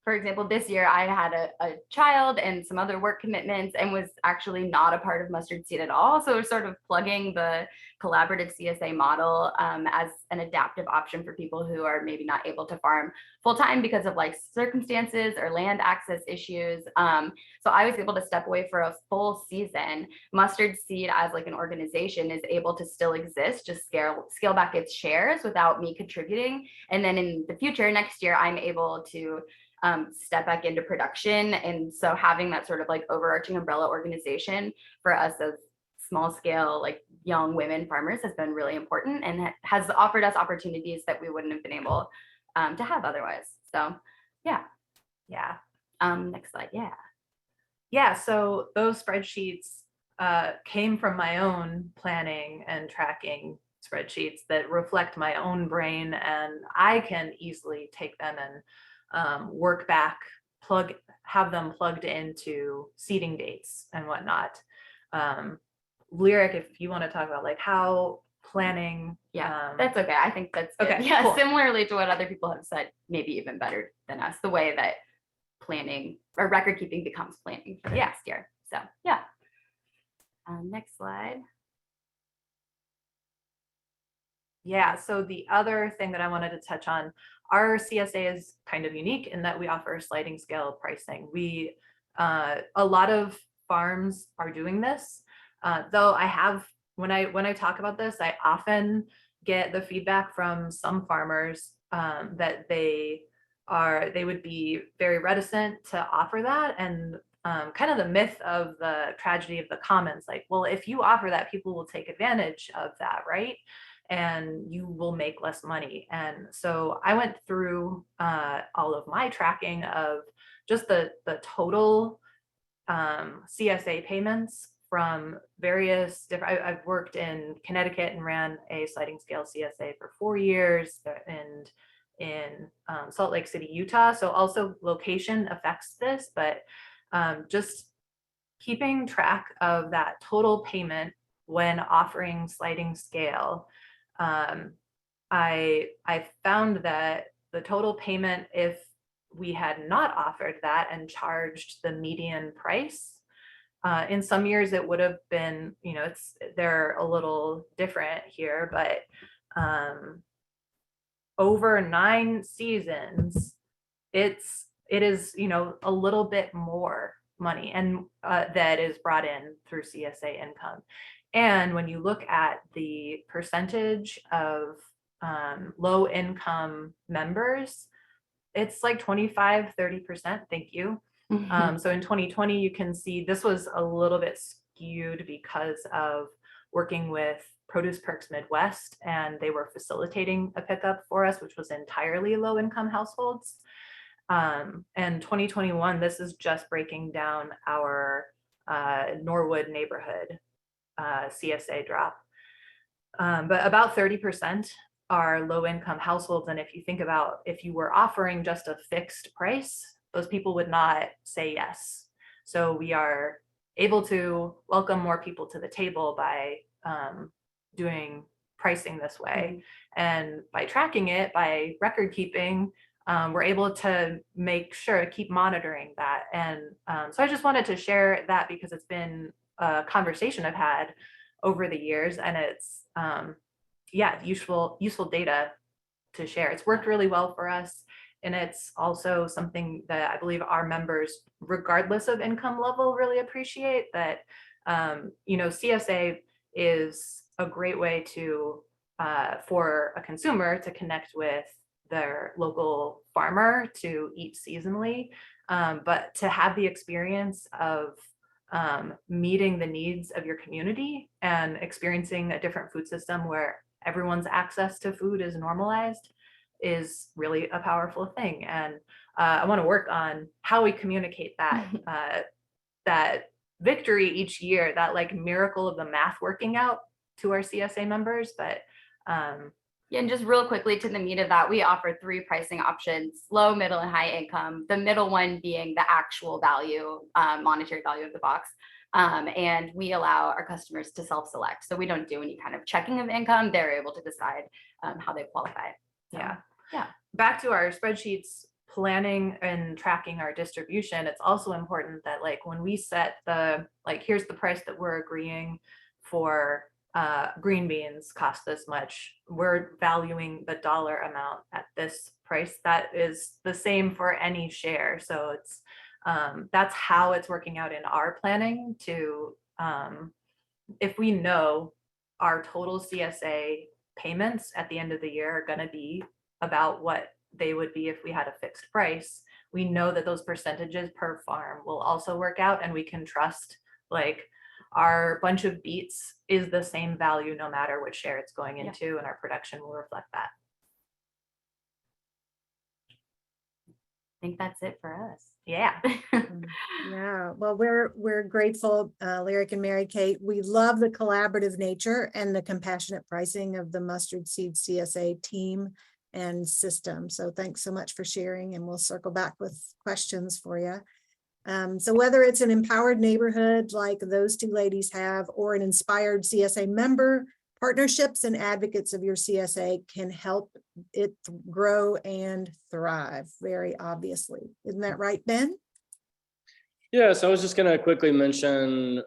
Speaker 7: For example, this year I had a child and some other work commitments and was actually not a part of Mustard Seed at all. So we're sort of plugging the collaborative CSA model as an adaptive option for people who are maybe not able to farm full time because of life circumstances or land access issues. So I was able to step away for a full season. Mustard Seed as like an organization is able to still exist, just scale back its shares without me contributing. And then in the future, next year, I'm able to step back into production. And so having that sort of like overarching umbrella organization for us as small scale, like young women farmers, has been really important and has offered us opportunities that we wouldn't have been able to have otherwise. So yeah.
Speaker 6: Yeah.
Speaker 7: Next slide. Yeah.
Speaker 6: Yeah. So those spreadsheets came from my own planning and tracking spreadsheets that reflect my own brain, and I can easily take them and work back, have them plugged into seating dates and whatnot. Lyric, if you want to talk about like how planning.
Speaker 7: Yeah, that's okay. I think that's good.
Speaker 6: Okay,
Speaker 7: Yeah,
Speaker 6: cool.
Speaker 7: similarly to what other people have said, maybe even better than us, the way that planning or record keeping becomes planning for the next year. So yeah. Next slide.
Speaker 6: Yeah, so the other thing that I wanted to touch on, our CSA is kind of unique in that we offer sliding scale pricing. We, a lot of farms are doing this, though I have, when I talk about this, I often get the feedback from some farmers that they would be very reticent to offer that, and kind of the myth of the tragedy of the commons, like, well, if you offer that, people will take advantage of that, right? And you will make less money. And so I went through all of my tracking of just the total CSA payments from various different, I've worked in Connecticut and ran a sliding scale CSA for 4 years, and in Salt Lake City, Utah. So also location affects this, but just keeping track of that total payment when offering sliding scale. I found that the total payment, if we had not offered that and charged the median price, in some years it would have been, you know, they're a little different here, but over 9 seasons, it is, you know, a little bit more money, and that is brought in through CSA income. And when you look at the percentage of low income members, it's like 25-30%. Thank you. So in 2020, you can see this was a little bit skewed because of working with Produce Perks Midwest, and they were facilitating a pickup for us, which was entirely low income households. And 2021, this is just breaking down our Norwood neighborhood CSA drop. But about 30% are low income households. And if you think about, if you were offering just a fixed price, those people would not say yes. So we are able to welcome more people to the table by doing pricing this way. And by tracking it, by record keeping, we're able to make sure, keep monitoring that. And so I just wanted to share that because it's been a conversation I've had over the years, and it's yeah, useful data to share. It's worked really well for us, and it's also something that I believe our members, regardless of income level, really appreciate. That you know, CSA is a great way to for a consumer to connect with their local farmer, to eat seasonally, but to have the experience of meeting the needs of your community and experiencing a different food system where everyone's access to food is normalized is really a powerful thing. And I want to work on how we communicate that that victory each year, that like miracle of the math working out to our CSA members. But
Speaker 7: yeah, and just real quickly to the meat of that, we offer 3 pricing options: low, middle, and high income. The middle one being the actual value, monetary value of the box. And we allow our customers to self-select. So we don't do any kind of checking of income. They're able to decide how they qualify. So,
Speaker 6: yeah. Back to our spreadsheets, planning and tracking our distribution, it's also important that like when we set the, like, here's the price that we're agreeing for green beans cost this much, we're valuing the dollar amount at this price. That is the same for any share. So it's that's how it's working out in our planning to if we know our total CSA payments at the end of the year are going to be about what they would be if we had a fixed price, we know that those percentages per farm will also work out, and we can trust like our bunch of beets is the same value no matter which share it's going into, and our production will reflect that.
Speaker 7: think that's it for us. Yeah.
Speaker 1: Yeah, well, we're grateful, Lyric and Mary Kate. We love the collaborative nature and the compassionate pricing of the Mustard Seed CSA team and system. So thanks so much for sharing, and we'll circle back with questions for you. So whether it's an empowered neighborhood like those two ladies have, or an inspired CSA member, partnerships and advocates of your CSA can help it grow and thrive, very obviously. Isn't that right, Ben?
Speaker 4: Yeah, so I was just going to quickly mention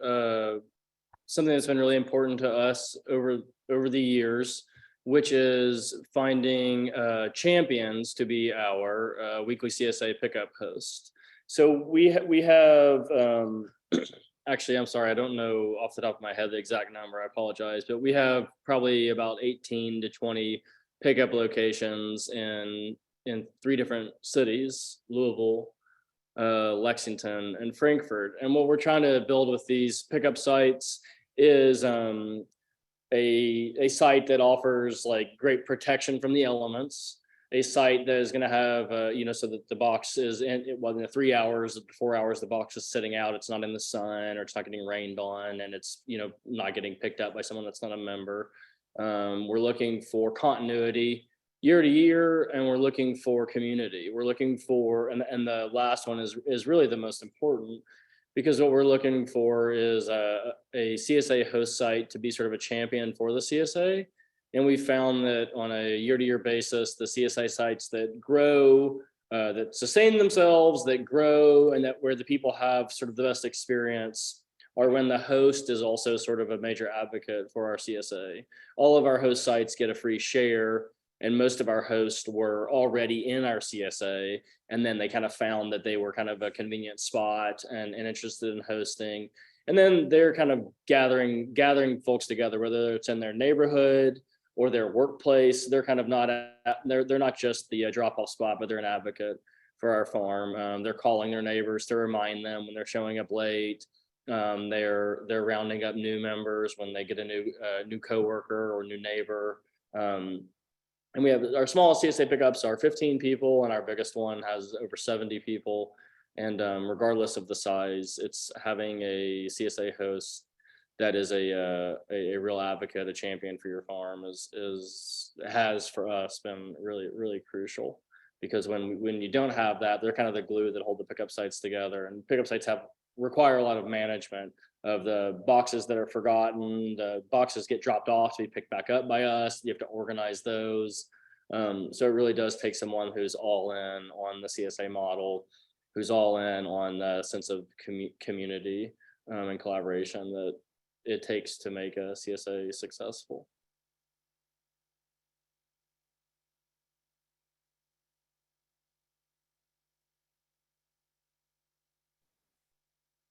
Speaker 4: something that's been really important to us over the years, which is finding champions to be our weekly CSA pickup host. So we have actually, I'm sorry, I don't know off the top of my head the exact number, I apologize, but we have probably about 18 to 20 pickup locations in 3 different cities: Louisville, Lexington, and Frankfurt. And what we're trying to build with these pickup sites is a site that offers like great protection from the elements, a site that is going to have, so that the box is in the 3 hours, 4 hours, the box is sitting out, it's not in the sun, or it's not getting rained on, and it's, not getting picked up by someone that's not a member. We're looking for continuity year to year, and we're looking for community. We're looking for, and the last one is really the most important, because what we're looking for is a CSA host site to be sort of a champion for the CSA. And we found that on a year-to-year basis, the CSA sites that grow, that sustain themselves, that grow, and that where the people have sort of the best experience are when the host is also sort of a major advocate for our CSA. All of our host sites get a free share, and most of our hosts were already in our CSA, and then they kind of found that they were kind of a convenient spot and interested in hosting. And then they're kind of gathering folks together, whether it's in their neighborhood or their workplace. They're kind of they're not just the drop-off spot, but they're an advocate for our farm. They're calling their neighbors to remind them when they're showing up late. They're rounding up new members when they get a new coworker or new neighbor. And we have our smallest CSA pickups are 15 people, and our biggest one has over 70 people. And regardless of the size, it's having a CSA host that is a real advocate, a champion for your farm has for us been really, really crucial. Because when you don't have that, they're kind of the glue that hold the pickup sites together. And pickup sites require a lot of management of the boxes that are forgotten. The boxes get dropped off to be picked back up by us. You have to organize those. So it really does take someone who's all in on the CSA model, who's all in on the sense of community and collaboration that it takes to make a CSA successful.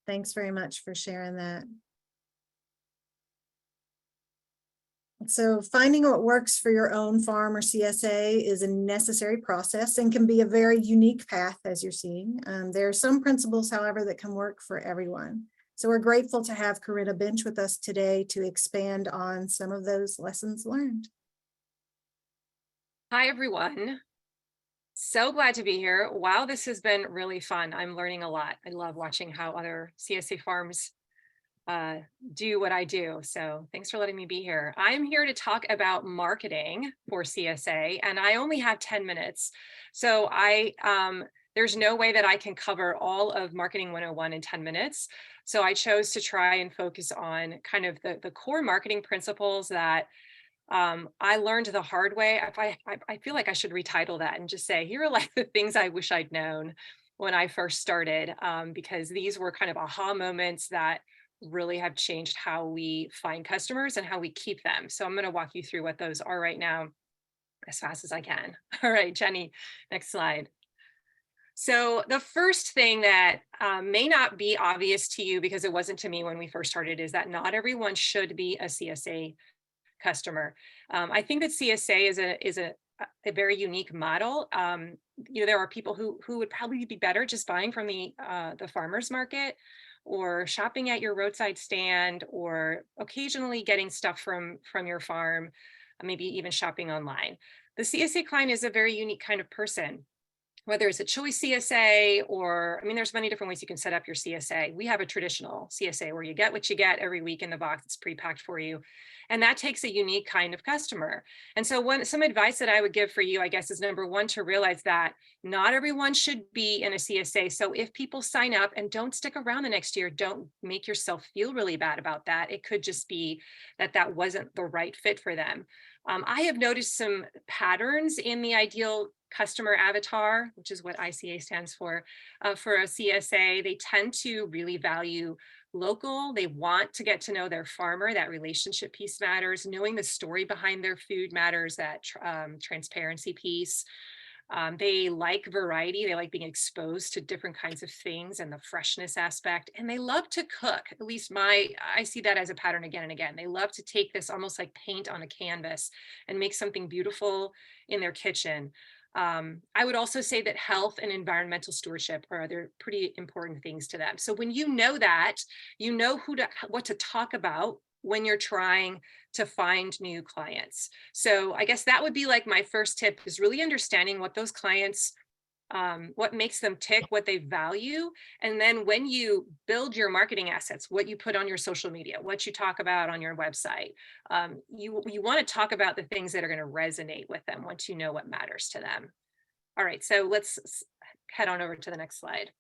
Speaker 1: Thanks very much for sharing that. So finding what works for your own farm or CSA is a necessary process and can be a very unique path, as you're seeing. There are some principles, however, that can work for everyone. So we're grateful to have Corinna Bench with us today to expand on some of those lessons learned.
Speaker 8: Hi, everyone. So glad to be here. Wow, this has been really fun. I'm learning a lot. I love watching how other CSA farms do what I do. So thanks for letting me be here. I'm here to talk about marketing for CSA, and I only have 10 minutes. So there's no way that I can cover all of Marketing 101 in 10 minutes. So I chose to try and focus on kind of the core marketing principles that I learned the hard way. I feel like I should retitle that and just say, here are like the things I wish I'd known when I first started, because these were kind of aha moments that really have changed how we find customers and how we keep them. So I'm going to walk you through what those are right now as fast as I can. All right, Jenny, next slide. So the first thing that may not be obvious to you, because it wasn't to me when we first started, is that not everyone should be a CSA customer. I think that CSA is a very unique model. There are people who would probably be better just buying from the farmers market, or shopping at your roadside stand, or occasionally getting stuff from your farm, maybe even shopping online. The CSA client is a very unique kind of person. whether it's a choice CSA or, I mean, there's many different ways you can set up your CSA. We have a traditional CSA where you get what you get every week in the box. It's pre-packed for you. And that takes a unique kind of customer. And so some advice that I would give for you, I guess, is number one, to realize that not everyone should be in a CSA. So if people sign up and don't stick around the next year, don't make yourself feel really bad about that. It could just be that that wasn't the right fit for them. I have noticed some patterns in the ideal customer avatar, which is what ICA stands for a CSA. They tend to really value local. They want to get to know their farmer. That relationship piece matters. Knowing the story behind their food matters. That transparency piece. They like variety. They like being exposed to different kinds of things and the freshness aspect. And they love to cook. At least I see that as a pattern again and again. They love to take this almost like paint on a canvas and make something beautiful in their kitchen. I would also say that health and environmental stewardship are other pretty important things to them. So when you know that, you know what to talk about when you're trying to find new clients. So I guess that would be like my first tip, is really understanding what those clients, what makes them tick, what they value. And then when you build your marketing assets, what you put on your social media, what you talk about on your website, you want to talk about the things that are going to resonate with them once you know what matters to them. All right, so let's head on over to the next slide.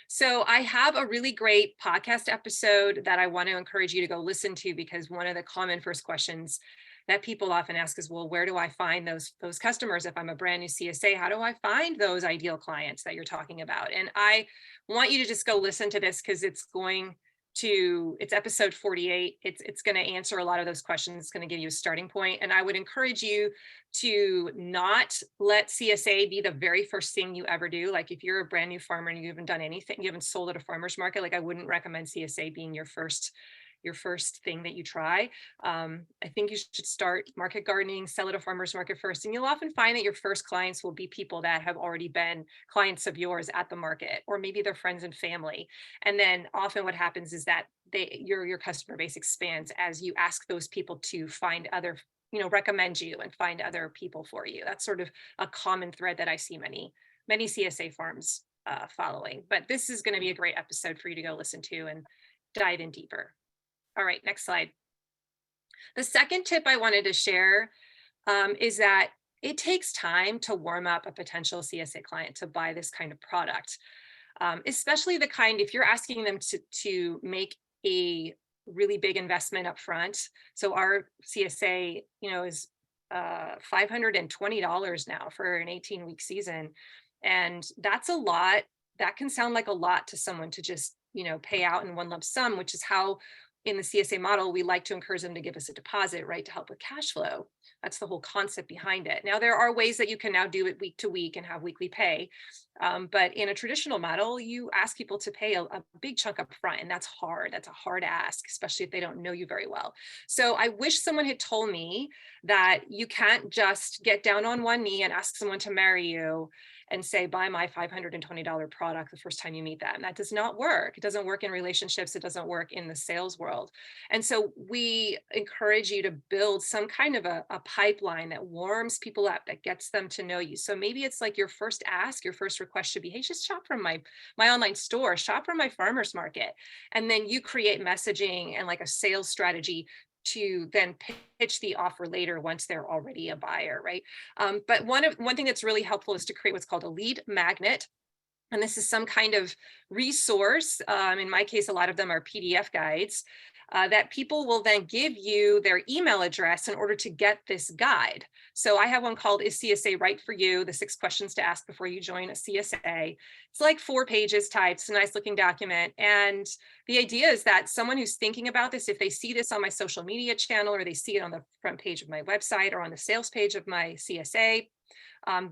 Speaker 8: So I have a really great podcast episode that I want to encourage you to go listen to, because one of the common first questions that people often ask is, well, where do I find those customers? If I'm a brand new CSA, how do I find those ideal clients that you're talking about? And I want you to just go listen to this, because it's episode 48. It's going to answer a lot of those questions. It's going to give you a starting point. And I would encourage you to not let CSA be the very first thing you ever do. Like if you're a brand new farmer and you haven't done anything, you haven't sold at a farmer's market, like I wouldn't recommend CSA being your first thing that you try. I think you should start market gardening, sell at a farmer's market first. And you'll often find that your first clients will be people that have already been clients of yours at the market, or maybe they're friends and family. And then often what happens is that your customer base expands as you ask those people to find other, recommend you and find other people for you. That's sort of a common thread that I see many CSA farms following. But this is going to be a great episode for you to go listen to and dive in deeper. All right, next slide. The second tip I wanted to share is that it takes time to warm up a potential CSA client to buy this kind of product, especially the kind, if you're asking them to make a really big investment up front. So our CSA, is $520 now for an 18-week season. And that's a lot. That can sound like a lot to someone to just, pay out in one lump sum, which is how in the CSA model, we like to encourage them to give us a deposit, right, to help with cash flow. That's the whole concept behind it. Now, there are ways that you can now do it week to week and have weekly pay. But in a traditional model, you ask people to pay a big chunk up front, and that's hard. That's a hard ask, especially if they don't know you very well. So I wish someone had told me that you can't just get down on one knee and ask someone to marry you and say, buy my $520 product the first time you meet them. That does not work. It doesn't work in relationships. It doesn't work in the sales world. And so we encourage you to build some kind of a pipeline that warms people up, that gets them to know you. So maybe it's like your first ask, your first request should be, hey, just shop from my online store, shop from my farmer's market. And then you create messaging and like a sales strategy to then pitch the offer later once they're already a buyer, right? But one thing that's really helpful is to create what's called a lead magnet. And this is some kind of resource. In my case, a lot of them are PDF guides that people will then give you their email address in order to get this guide. So I have one called Is CSA Right for You? The 6 questions to ask before you join a CSA. It's like 4 pages typed. It's a nice looking document. And the idea is that someone who's thinking about this, if they see this on my social media channel, or they see it on the front page of my website or on the sales page of my CSA,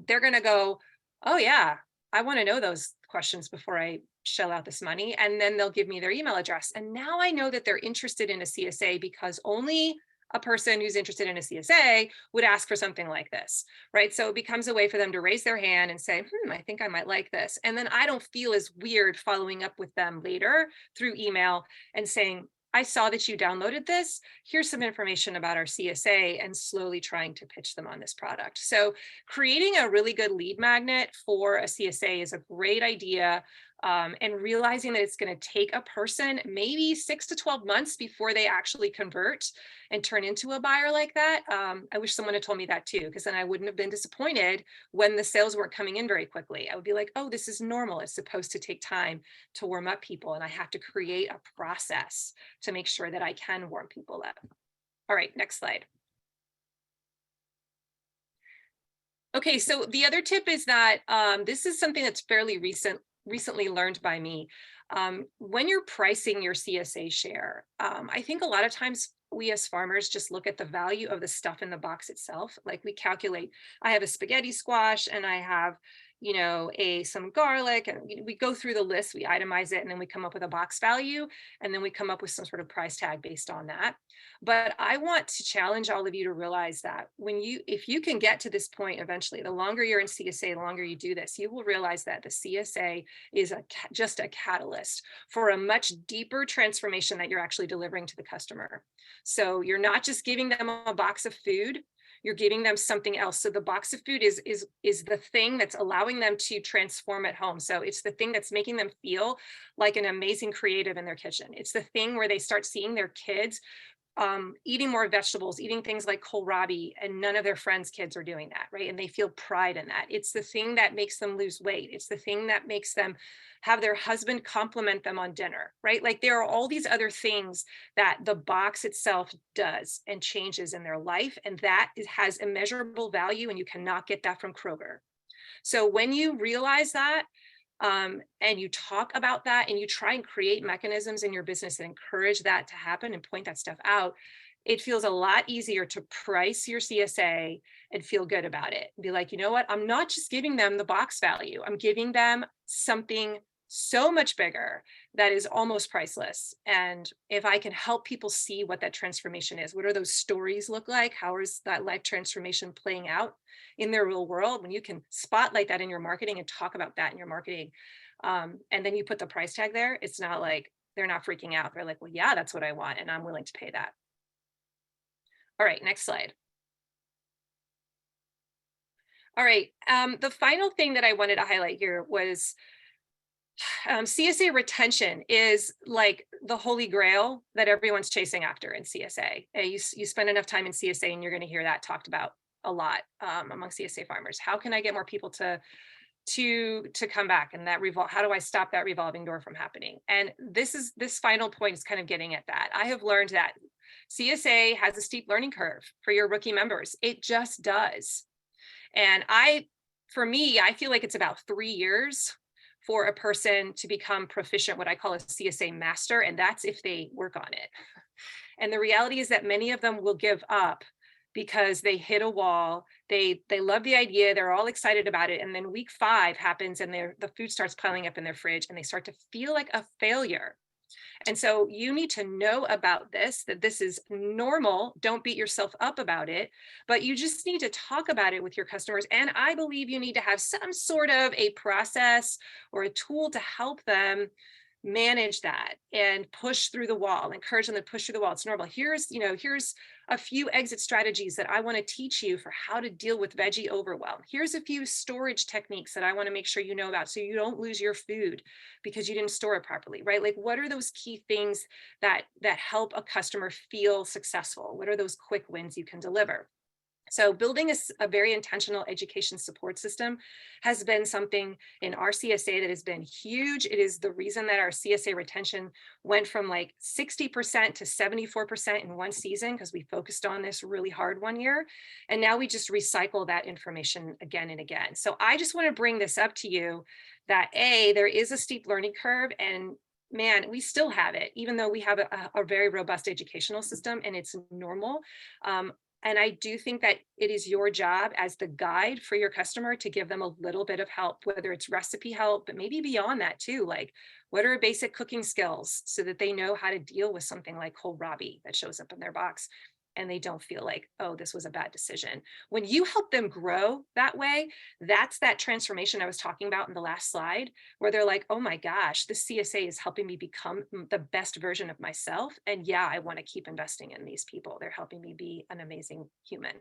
Speaker 8: they're going to go, oh yeah, I want to know those questions before I shell out this money. And then they'll give me their email address. And now I know that they're interested in a CSA, because only a person who's interested in a CSA would ask for something like this, right? So it becomes a way for them to raise their hand and say, I think I might like this. And then I don't feel as weird following up with them later through email and saying, I saw that you downloaded this. Here's some information about our CSA, and slowly trying to pitch them on this product. So creating a really good lead magnet for a CSA is a great idea. And realizing that it's going to take a person maybe 6 to 12 months before they actually convert and turn into a buyer like that. I wish someone had told me that too, because then I wouldn't have been disappointed when the sales weren't coming in very quickly. I would be like, oh, this is normal. It's supposed to take time to warm up people, and I have to create a process to make sure that I can warm people up. All right, next slide. Okay, so the other tip is that this is something that's fairly recently learned by me. When you're pricing your CSA share, I think a lot of times we as farmers just look at the value of the stuff in the box itself. Like we calculate, I have a spaghetti squash and I have, you know, some garlic, and we go through the list, we itemize it, and then we come up with a box value, and then we come up with some sort of price tag based on that. But I want to challenge all of you to realize that if you can get to this point eventually, the longer you're in CSA, the longer you do this, you will realize that the CSA is just a catalyst for a much deeper transformation that you're actually delivering to the customer. So you're not just giving them a box of food, you're giving them something else. So the box of food is the thing that's allowing them to transform at home. So it's the thing that's making them feel like an amazing creative in their kitchen. It's the thing where they start seeing their kids eating more vegetables, eating things like kohlrabi, and none of their friends' kids are doing that, right? And they feel pride in that. It's the thing that makes them lose weight. It's the thing that makes them have their husband compliment them on dinner, right? Like there are all these other things that the box itself does and changes in their life. And that has immeasurable value, and you cannot get that from Kroger. So when you realize that, and you talk about that, and you try and create mechanisms in your business that encourage that to happen and point that stuff out, it feels a lot easier to price your CSA and feel good about it. Be like, you know what? I'm not just giving them the box value. I'm giving them something so much bigger that is almost priceless. And if I can help people see what that transformation is, what do those stories look like? How is that life transformation playing out in their real world? When you can spotlight that in your marketing and talk about that in your marketing, and then you put the price tag there, it's not like they're not freaking out. They're like, well, yeah, that's what I want, and I'm willing to pay that. All right, next slide. All right, the final thing that I wanted to highlight here was CSA retention is like the holy grail that everyone's chasing after in CSA. You spend enough time in CSA and you're going to hear that talked about a lot among CSA farmers. How can I get more people to come back, and that how do I stop that revolving door from happening? And this final point is kind of getting at that. I have learned that CSA has a steep learning curve for your rookie members. It just does. And for me, I feel like it's about 3 years for a person to become proficient, what I call a CSA master, and that's if they work on it. And the reality is that many of them will give up because they hit a wall. They love the idea, they're all excited about it, and then week 5 happens and the food starts piling up in their fridge and they start to feel like a failure. And so you need to know about this, that this is normal. Don't beat yourself up about it, but you just need to talk about it with your customers. And I believe you need to have some sort of a process or a tool to help them manage that and push through the wall, encourage them to push through the wall. It's normal. Here's a few exit strategies that I want to teach you for how to deal with veggie overwhelm. Here's a few storage techniques that I want to make sure you know about so you don't lose your food because you didn't store it properly, right? Like, what are those key things that help a customer feel successful? What are those quick wins you can deliver? So building a very intentional education support system has been something in our CSA that has been huge. It is the reason that our CSA retention went from like 60% to 74% in one season, because we focused on this really hard one year. And now we just recycle that information again and again. So I just want to bring this up to you that there is a steep learning curve, and man, we still have it, even though we have a very robust educational system and it's normal. And I do think that it is your job as the guide for your customer to give them a little bit of help, whether it's recipe help, but maybe beyond that too. Like, what are basic cooking skills so that they know how to deal with something like kohlrabi that shows up in their box? and they don't feel like, oh, this was a bad decision. When you help them grow that way, that's that transformation I was talking about in the last slide, where they're like, oh my gosh, the CSA is helping me become the best version of myself. And yeah, I want to keep investing in these people. They're helping me be an amazing human.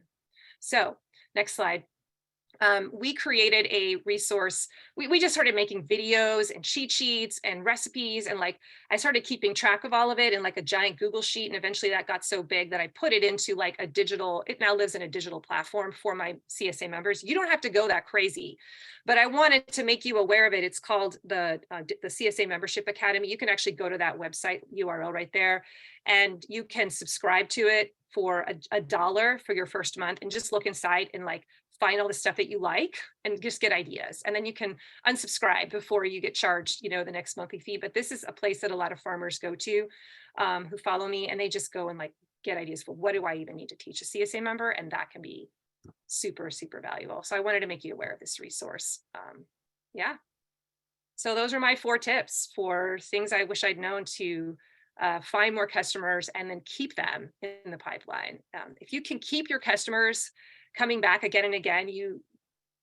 Speaker 8: So next slide. We created a resource. We just started making videos and cheat sheets and recipes. And like, I started keeping track of all of it in like a giant Google sheet. And eventually that got so big that I put it into like a digital, it now lives in a digital platform for my CSA members. You don't have to go that crazy, but I wanted to make you aware of it. It's called the CSA Membership Academy. You can actually go to that website URL right there, and you can subscribe to it for $1 for your first month, and just look inside and like find all the stuff that you like and just get ideas. And then you can unsubscribe before you get charged, you know, the next monthly fee. But this is a place that a lot of farmers go to who follow me, and they just go and like get ideas for what do I even need to teach a CSA member? And that can be super, super valuable. So I wanted to make you aware of this resource. Yeah. So those are my 4 tips for things I wish I'd known to find more customers and then keep them in the pipeline. If you can keep your customers coming back again and again,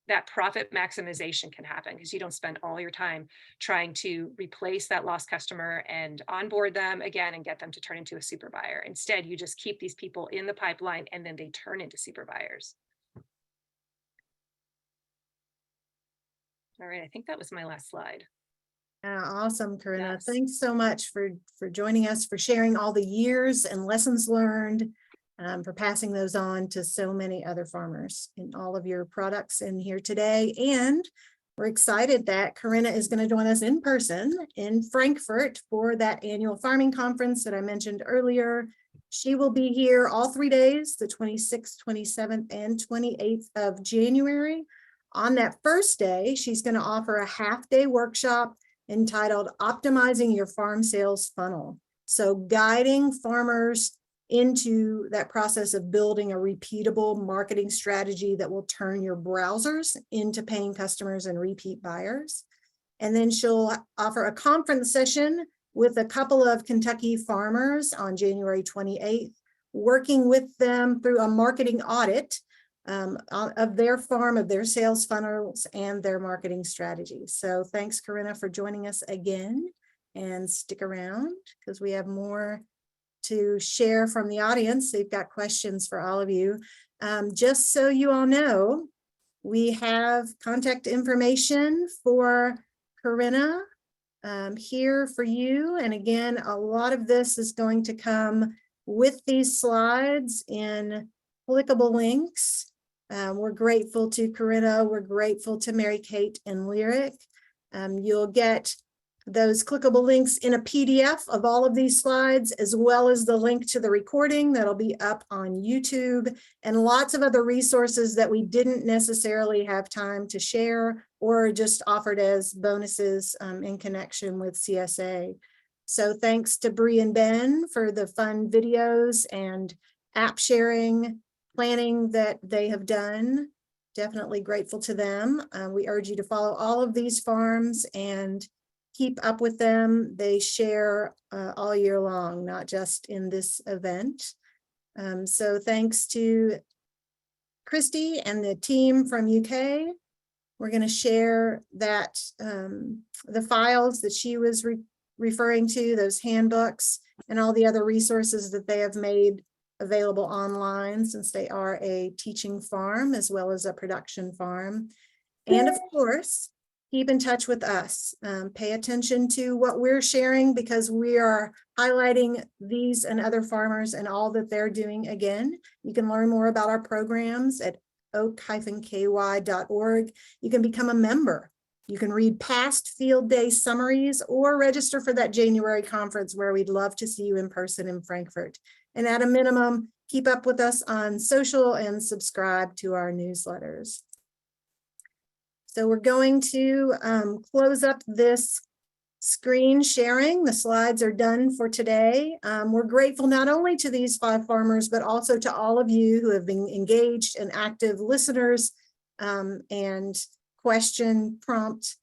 Speaker 8: that profit maximization can happen because you don't spend all your time trying to replace that lost customer and onboard them again and get them to turn into a super buyer. Instead, you just keep these people in the pipeline and then they turn into super buyers. All right, I think that was my last slide.
Speaker 1: Awesome, Corinna.
Speaker 8: Yes.
Speaker 1: Thanks so much for joining us, for sharing all the years and lessons learned, for passing those on to so many other farmers in all of your products in here today. And we're excited that Corinna is going to join us in person in Frankfurt for that annual farming conference that I mentioned earlier. She will be here all 3 days, the 26th, 27th, and 28th of January. On that first day, she's going to offer a half-day workshop entitled Optimizing Your Farm Sales Funnel. So guiding farmers into that process of building a repeatable marketing strategy that will turn your browsers into paying customers and repeat buyers. And then she'll offer a conference session with a couple of Kentucky farmers on January 28th, working with them through a marketing audit of their farm, of their sales funnels, and their marketing strategies. So thanks, Corinna, for joining us again, and stick around because we have more to share from the audience. They've got questions for all of you. Just so you all know, we have contact information for Corinna here for you. And again, a lot of this is going to come with these slides in clickable links. We're grateful to Corinna. We're grateful to Mary Kate and Lyric. You'll get those clickable links in a PDF of all of these slides, as well as the link to the recording that'll be up on YouTube, and lots of other resources that we didn't necessarily have time to share or just offered as bonuses in connection with CSA. So thanks to Bree and Ben for the fun videos and app sharing planning that they have done. Definitely grateful to them. We urge you to follow all of these farms and keep up with them. They share all year long, not just in this event. So thanks to Christy and the team from UK. We're going to share that the files that she was referring to, those handbooks and all the other resources that they have made available online, since they are a teaching farm as well as a production farm. And of course, keep in touch with us. Pay attention to what we're sharing, because we are highlighting these and other farmers and all that they're doing. Again, you can learn more about our programs at oak-ky.org. You can become a member. You can read past field day summaries or register for that January conference, where we'd love to see you in person in Frankfurt. And at a minimum, keep up with us on social and subscribe to our newsletters. So we're going to close up this screen sharing. The slides are done for today. We're grateful not only to these 5 farmers, but also to all of you who have been engaged and active listeners and question prompt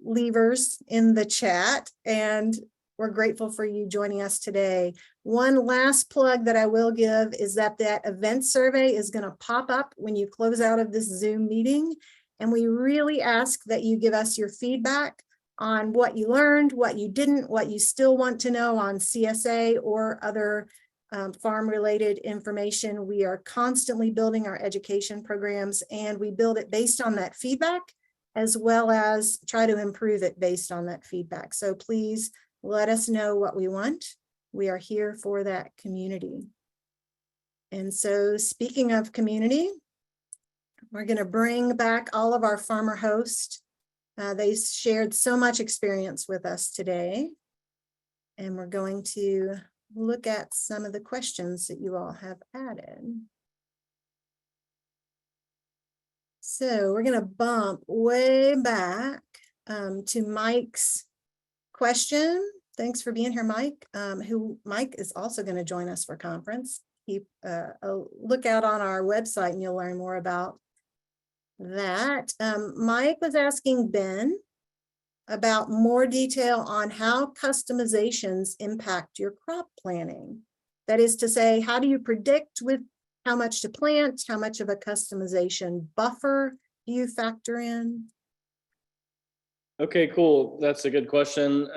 Speaker 1: leavers in the chat. And we're grateful for you joining us today. One last plug that I will give is that event survey is going to pop up when you close out of this Zoom meeting. And we really ask that you give us your feedback on what you learned, what you didn't, what you still want to know on CSA or other farm-related information. We are constantly building our education programs, and we build it based on that feedback, as well as try to improve it based on that feedback. So please let us know what we want. We are here for that community. And so speaking of community, we're going to bring back all of our farmer hosts. They shared so much experience with us today, and we're going to look at some of the questions that you all have added. So we're going to bump way back to Mike's question. Thanks for being here, Mike. Mike is also going to join us for conference. Keep a lookout on our website and you'll learn more about that. Mike was asking Ben about more detail on how customizations impact your crop planning. That is to say, how do you predict with how much to plant? How much of a customization buffer do you factor in?
Speaker 4: Okay, cool. That's a good question.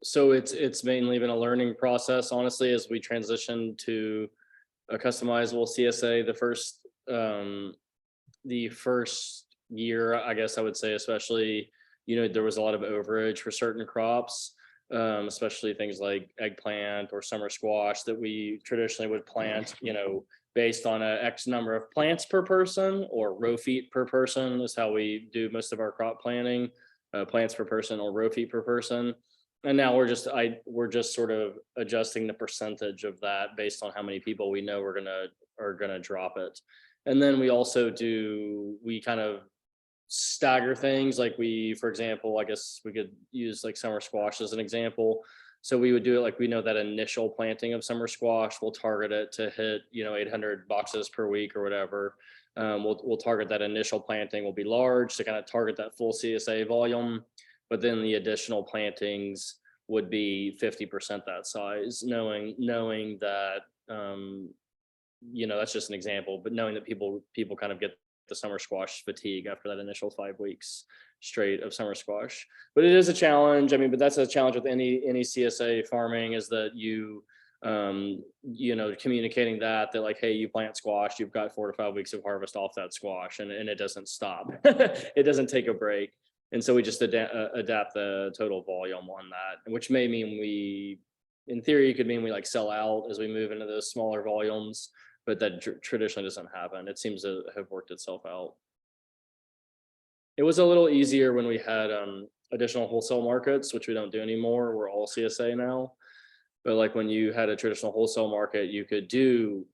Speaker 4: So it's mainly been a learning process, honestly, as we transition to a customizable CSA. The first year, I guess I would say, especially, there was a lot of overage for certain crops, especially things like eggplant or summer squash that we traditionally would plant, based on a X number of plants per person, or row feet per person is how we do most of our crop planting, plants per person or row feet per person. And now we're just sort of adjusting the percentage of that based on how many people we know are gonna drop it. And then we also we kind of stagger things, like for example, I guess we could use like summer squash as an example. So we would do it like, we know that initial planting of summer squash, we'll target it to hit 800 boxes per week or whatever. We'll target that initial planting will be large to kind of target that full CSA volume, but then the additional plantings would be 50% that size, knowing that that's just an example, but knowing that people kind of get the summer squash fatigue after that initial 5 weeks straight of summer squash. But it is a challenge. I mean, but that's a challenge with any CSA farming, is that communicating that like, hey, you plant squash, you've got 4 to 5 weeks of harvest off that squash, and it doesn't stop. It doesn't take a break. And so we just adapt the total volume on that, which may mean in theory, could mean we like sell out as we move into those smaller volumes, but that traditionally doesn't happen. It seems to have worked itself out. It was a little easier when we had additional wholesale markets, which we don't do anymore. We're all CSA now. But like when you had a traditional wholesale market, you could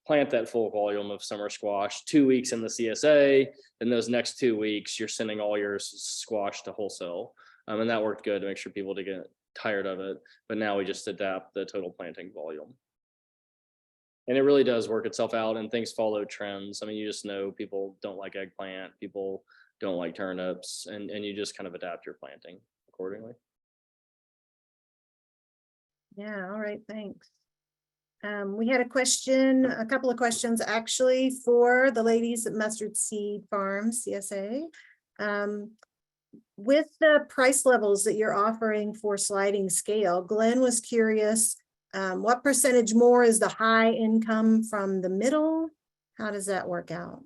Speaker 4: plant that full volume of summer squash 2 weeks in the CSA. And those next 2 weeks, you're sending all your squash to wholesale. And that worked good to make sure people didn't get tired of it. But now we just adapt the total planting volume. And it really does work itself out, and things follow trends. I mean, you just know people don't like eggplant, people don't like turnips, and you just kind of adapt your planting accordingly.
Speaker 1: Yeah, all right, thanks. We had a couple of questions actually for the ladies at Mustard Seed Farm, CSA. With the price levels that you're offering for sliding scale, Glenn was curious, what percentage more is the high income from the middle? How does that work out?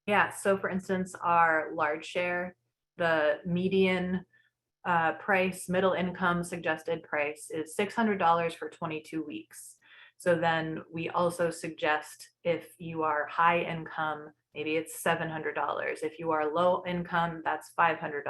Speaker 6: Yeah, so for instance, our large share, the median price, middle income suggested price is $600 for 22 weeks. So then we also suggest, if you are high income, maybe it's $700. If you are low income, that's $500.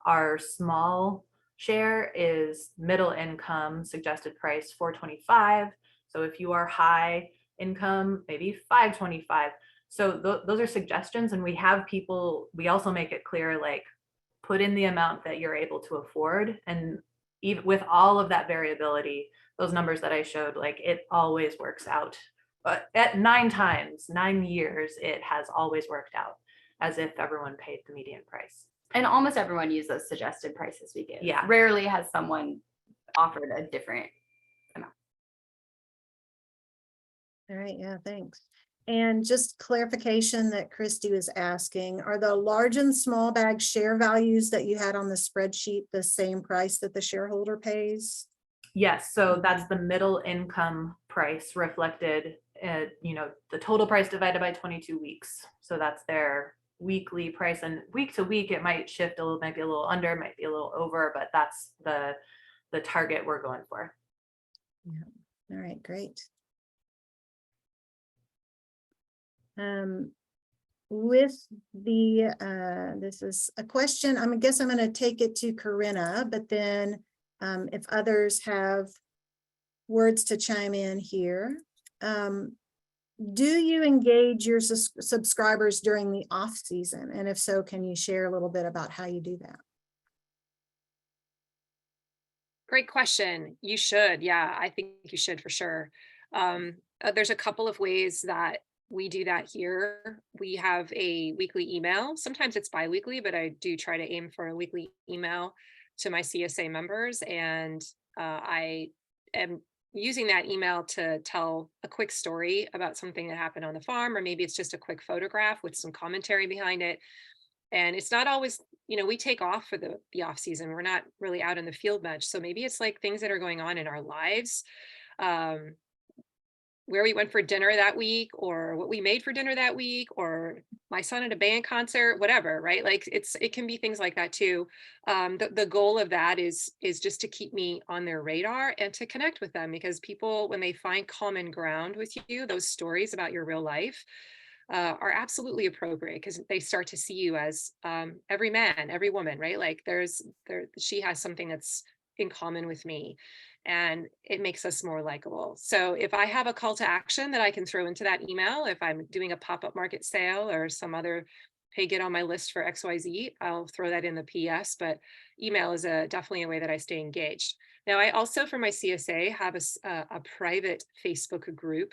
Speaker 6: Our small share is middle income, suggested price $425. So if you are high income, maybe $525. So those are suggestions, and we have people, we also make it clear, like, put in the amount that you're able to afford. And even with all of that variability, those numbers that I showed, like, it always works out. But at 9 years, it has always worked out as if everyone paid the median price.
Speaker 7: And almost everyone uses those suggested prices we give.
Speaker 6: Yeah.
Speaker 7: Rarely has someone offered a different amount.
Speaker 1: All right, yeah, thanks. And just clarification that Christy was asking, are the large and small bag share values that you had on the spreadsheet the same price that the shareholder pays?
Speaker 6: Yes, so that's the middle income price reflected at, the total price divided by 22 weeks. So that's their weekly price, and week to week, it might shift a little, might be a little under, might be a little over, but that's the target we're going for.
Speaker 1: Yeah. All right, great. With the, this is a question, I guess I'm going to take it to Corinna, but then if others have words to chime in here. Do you engage your subscribers during the off season? And if so, can you share a little bit about how you do that?
Speaker 8: Great question. You should. Yeah, I think you should for sure. There's a couple of ways that we do that here. We have a weekly email. Sometimes it's bi-weekly, but I do try to aim for a weekly email to my CSA members. And I am using that email to tell a quick story about something that happened on the farm, or maybe it's just a quick photograph with some commentary behind it. And it's not always, we take off for the off season. We're not really out in the field much. So maybe it's like things that are going on in our lives, where we went for dinner that week, or what we made for dinner that week, or my son at a band concert, whatever, right? Like it can be things like that too. The goal of that is just to keep me on their radar and to connect with them, because people, when they find common ground with you, those stories about your real life are absolutely appropriate, because they start to see you as every man, every woman, right? Like she has something that's in common with me, and it makes us more likable. So if I have a call to action that I can throw into that email, if I'm doing a pop-up market sale or some other, hey, get on my list for XYZ, I'll throw that in the PS, but email is definitely a way that I stay engaged. Now, I also, for my CSA, have a private Facebook group.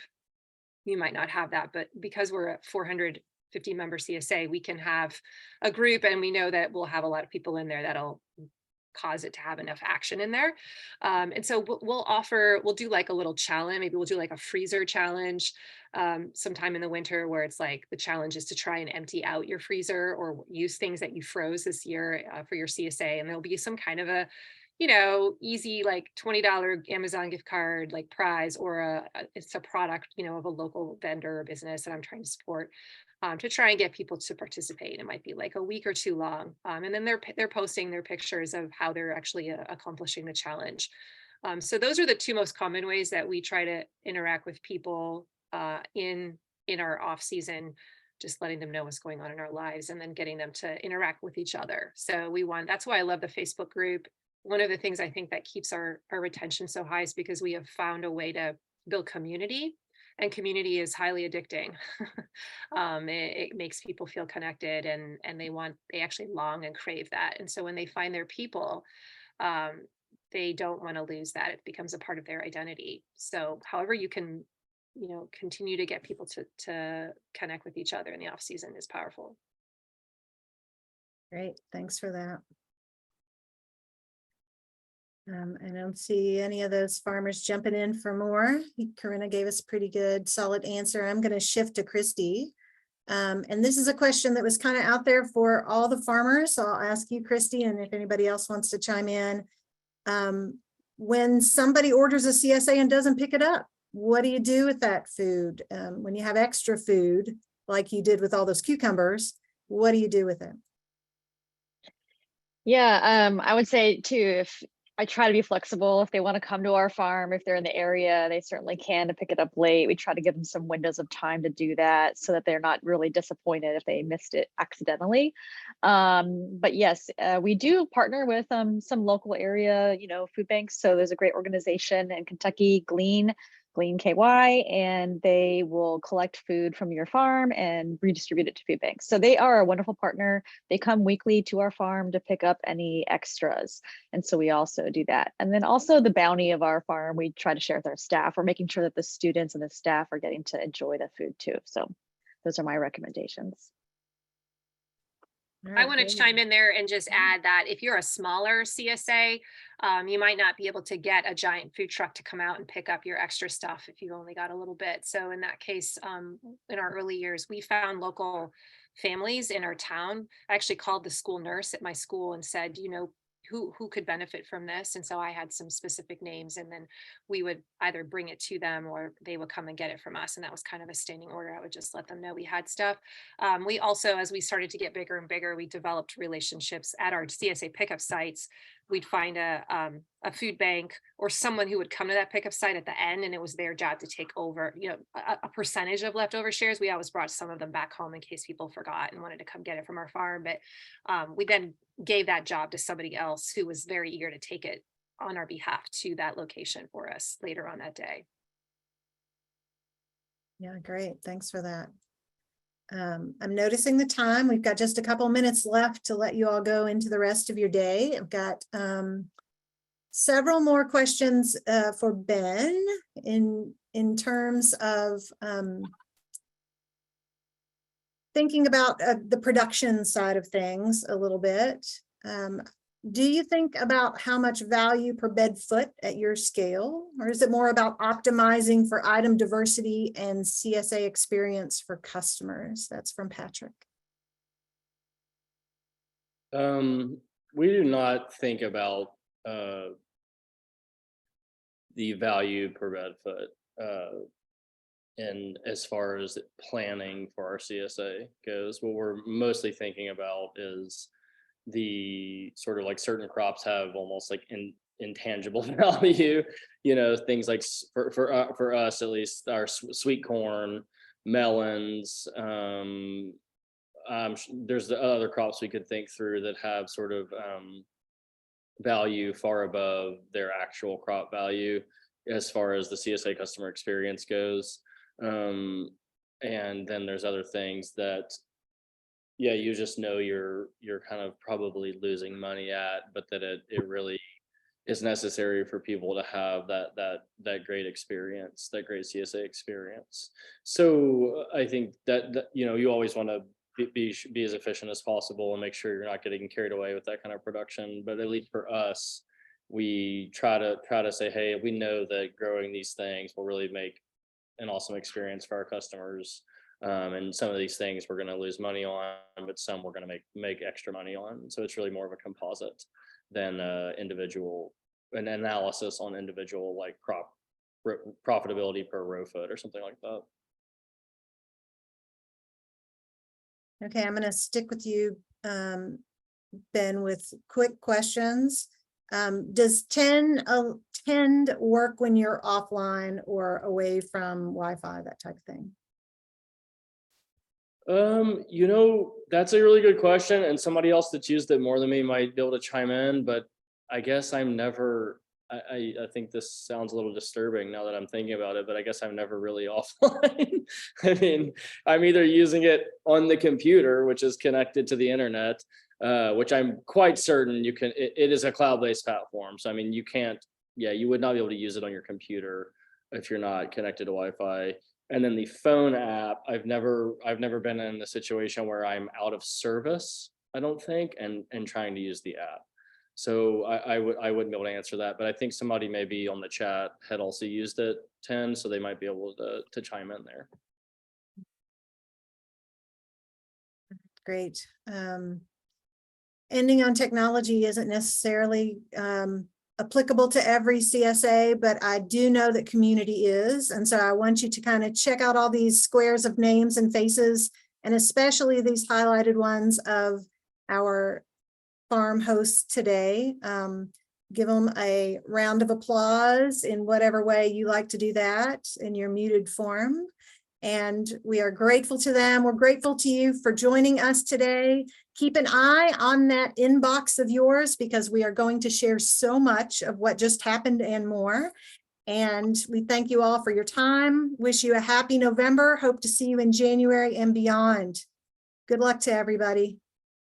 Speaker 8: You might not have that, but because we're a 450 member CSA, we can have a group, and we know that we'll have a lot of people in there that'll cause it to have enough action in there. And so we'll do like a little challenge. Maybe we'll do like a freezer challenge sometime in the winter, where it's like the challenge is to try and empty out your freezer or use things that you froze this year for your CSA. And there'll be some kind of a, easy like $20 Amazon gift card like prize, or it's a product, of a local vendor or business that I'm trying to support, to try and get people to participate. It might be like a week or two long. And then they're posting their pictures of how they're actually accomplishing the challenge. So those are the two most common ways that we try to interact with people in our off season, just letting them know what's going on in our lives, and then getting them to interact with each other. So that's why I love the Facebook group. One of the things I think that keeps our retention so high is because we have found a way to build community, and community is highly addicting. It makes people feel connected, and they actually long and crave that. And so when they find their people, they don't want to lose that. It becomes a part of their identity. So however you can, continue to get people to connect with each other in the off season is powerful.
Speaker 1: Great, thanks for that. I don't see any of those farmers jumping in for more. Corinna gave us a pretty good, solid answer. I'm going to shift to Christy. And this is a question that was kind of out there for all the farmers. So I'll ask you, Christy, and if anybody else wants to chime in. When somebody orders a CSA and doesn't pick it up, what do you do with that food? When you have extra food, like you did with all those cucumbers, what do you do with it?
Speaker 2: Yeah, I would say too, if I try to be flexible, if they want to come to our farm, if they're in the area, they certainly can to pick it up late. We try to give them some windows of time to do that so that they're not really disappointed if they missed it accidentally. But yes, we do partner with some local area, food banks. So there's a great organization in Kentucky, Glean KY, and they will collect food from your farm and redistribute it to food banks. So they are a wonderful partner. They come weekly to our farm to pick up any extras. And so we also do that. And then also the bounty of our farm, we try to share with our staff. We're making sure that the students and the staff are getting to enjoy the food too. So those are my recommendations.
Speaker 1: All
Speaker 8: I
Speaker 1: right,
Speaker 8: want to
Speaker 1: very
Speaker 8: chime
Speaker 1: good.
Speaker 8: in there and just add that if you're a smaller CSA, you might not be able to get a giant food truck to come out and pick up your extra stuff if you've only got a little bit. So in that case, in our early years, we found local families in our town. I actually called the school nurse at my school and said, you know, who could benefit from this? And so I had some specific names, and then we would either bring it to them or they would come and get it from us. And that was kind of a standing order. I would just let them know we had stuff. We also, as we started to get bigger and bigger, we developed relationships at our CSA pickup sites. We'd find a food bank or someone who would come to that pickup site at the end, and it was their job to take over, you know, a percentage of leftover shares. We always brought some of them back home in case people forgot and wanted to come get it from our farm. But we then gave that job to somebody else who was very eager to take it on our behalf to that location for us later on that day.
Speaker 1: Yeah, great. Thanks for that. I'm noticing the time. We've got just a couple minutes left to let you all go into the rest of your day. I've got several more questions for Ben in terms of thinking about the production side of things a little bit. Do you think about how much value per bed foot at your scale, or is it more about optimizing for item diversity and CSA experience for customers? That's from Patrick.
Speaker 4: We do not think about the value per bed foot and as far as planning for our CSA goes. What we're mostly thinking about is the sort of like certain crops have almost like intangible value, you know, things like for us at least, our sweet corn, melons. There's the other crops we could think through that have sort of value far above their actual crop value as far as the CSA customer experience goes. And then there's other things that, yeah, you just know you're kind of probably losing money at, but that it really is necessary for people to have that great experience, that great CSA experience. So I think that you know, you always want to be as efficient as possible and make sure you're not getting carried away with that kind of production. But at least for us, we try to say, hey, we know that growing these things will really make an awesome experience for our customers. And some of these things we're going to lose money on, but some we're going to make extra money on. So it's really more of a composite than individual, an analysis on individual like crop profitability per row foot or something like that.
Speaker 1: Okay, I'm going to stick with you, Ben, with quick questions. Does 10 work when you're offline or away from Wi-Fi, that type of thing?
Speaker 4: You know, that's a really good question, and somebody else that's used it more than me might be able to chime in, but I guess I'm never, I think this sounds a little disturbing now that I'm thinking about it, but I guess I'm never really offline. I mean, I'm either using it on the computer, which is connected to the internet, which I'm quite certain you can, it is a cloud-based platform. So, I mean, you can't, yeah, you would not be able to use it on your computer if you're not connected to Wi-Fi. And then the phone app, I've never been in a situation where I'm out of service, I don't think, and trying to use the app. So I wouldn't be able to answer that, but I think somebody maybe on the chat had also used it 10, so they might be able to chime in there.
Speaker 1: Great. Ending on technology isn't necessarily applicable to every CSA, but I do know that community is. And so I want you to kind of check out all these squares of names and faces, and especially these highlighted ones of our farm hosts today. Give them a round of applause in whatever way you like to do that in your muted form. And we are grateful to them. We're grateful to you for joining us today. Keep an eye on that inbox of yours because we are going to share so much of what just happened and more. And we thank you all for your time. Wish you a happy November. Hope to see you in January and beyond. Good luck to everybody.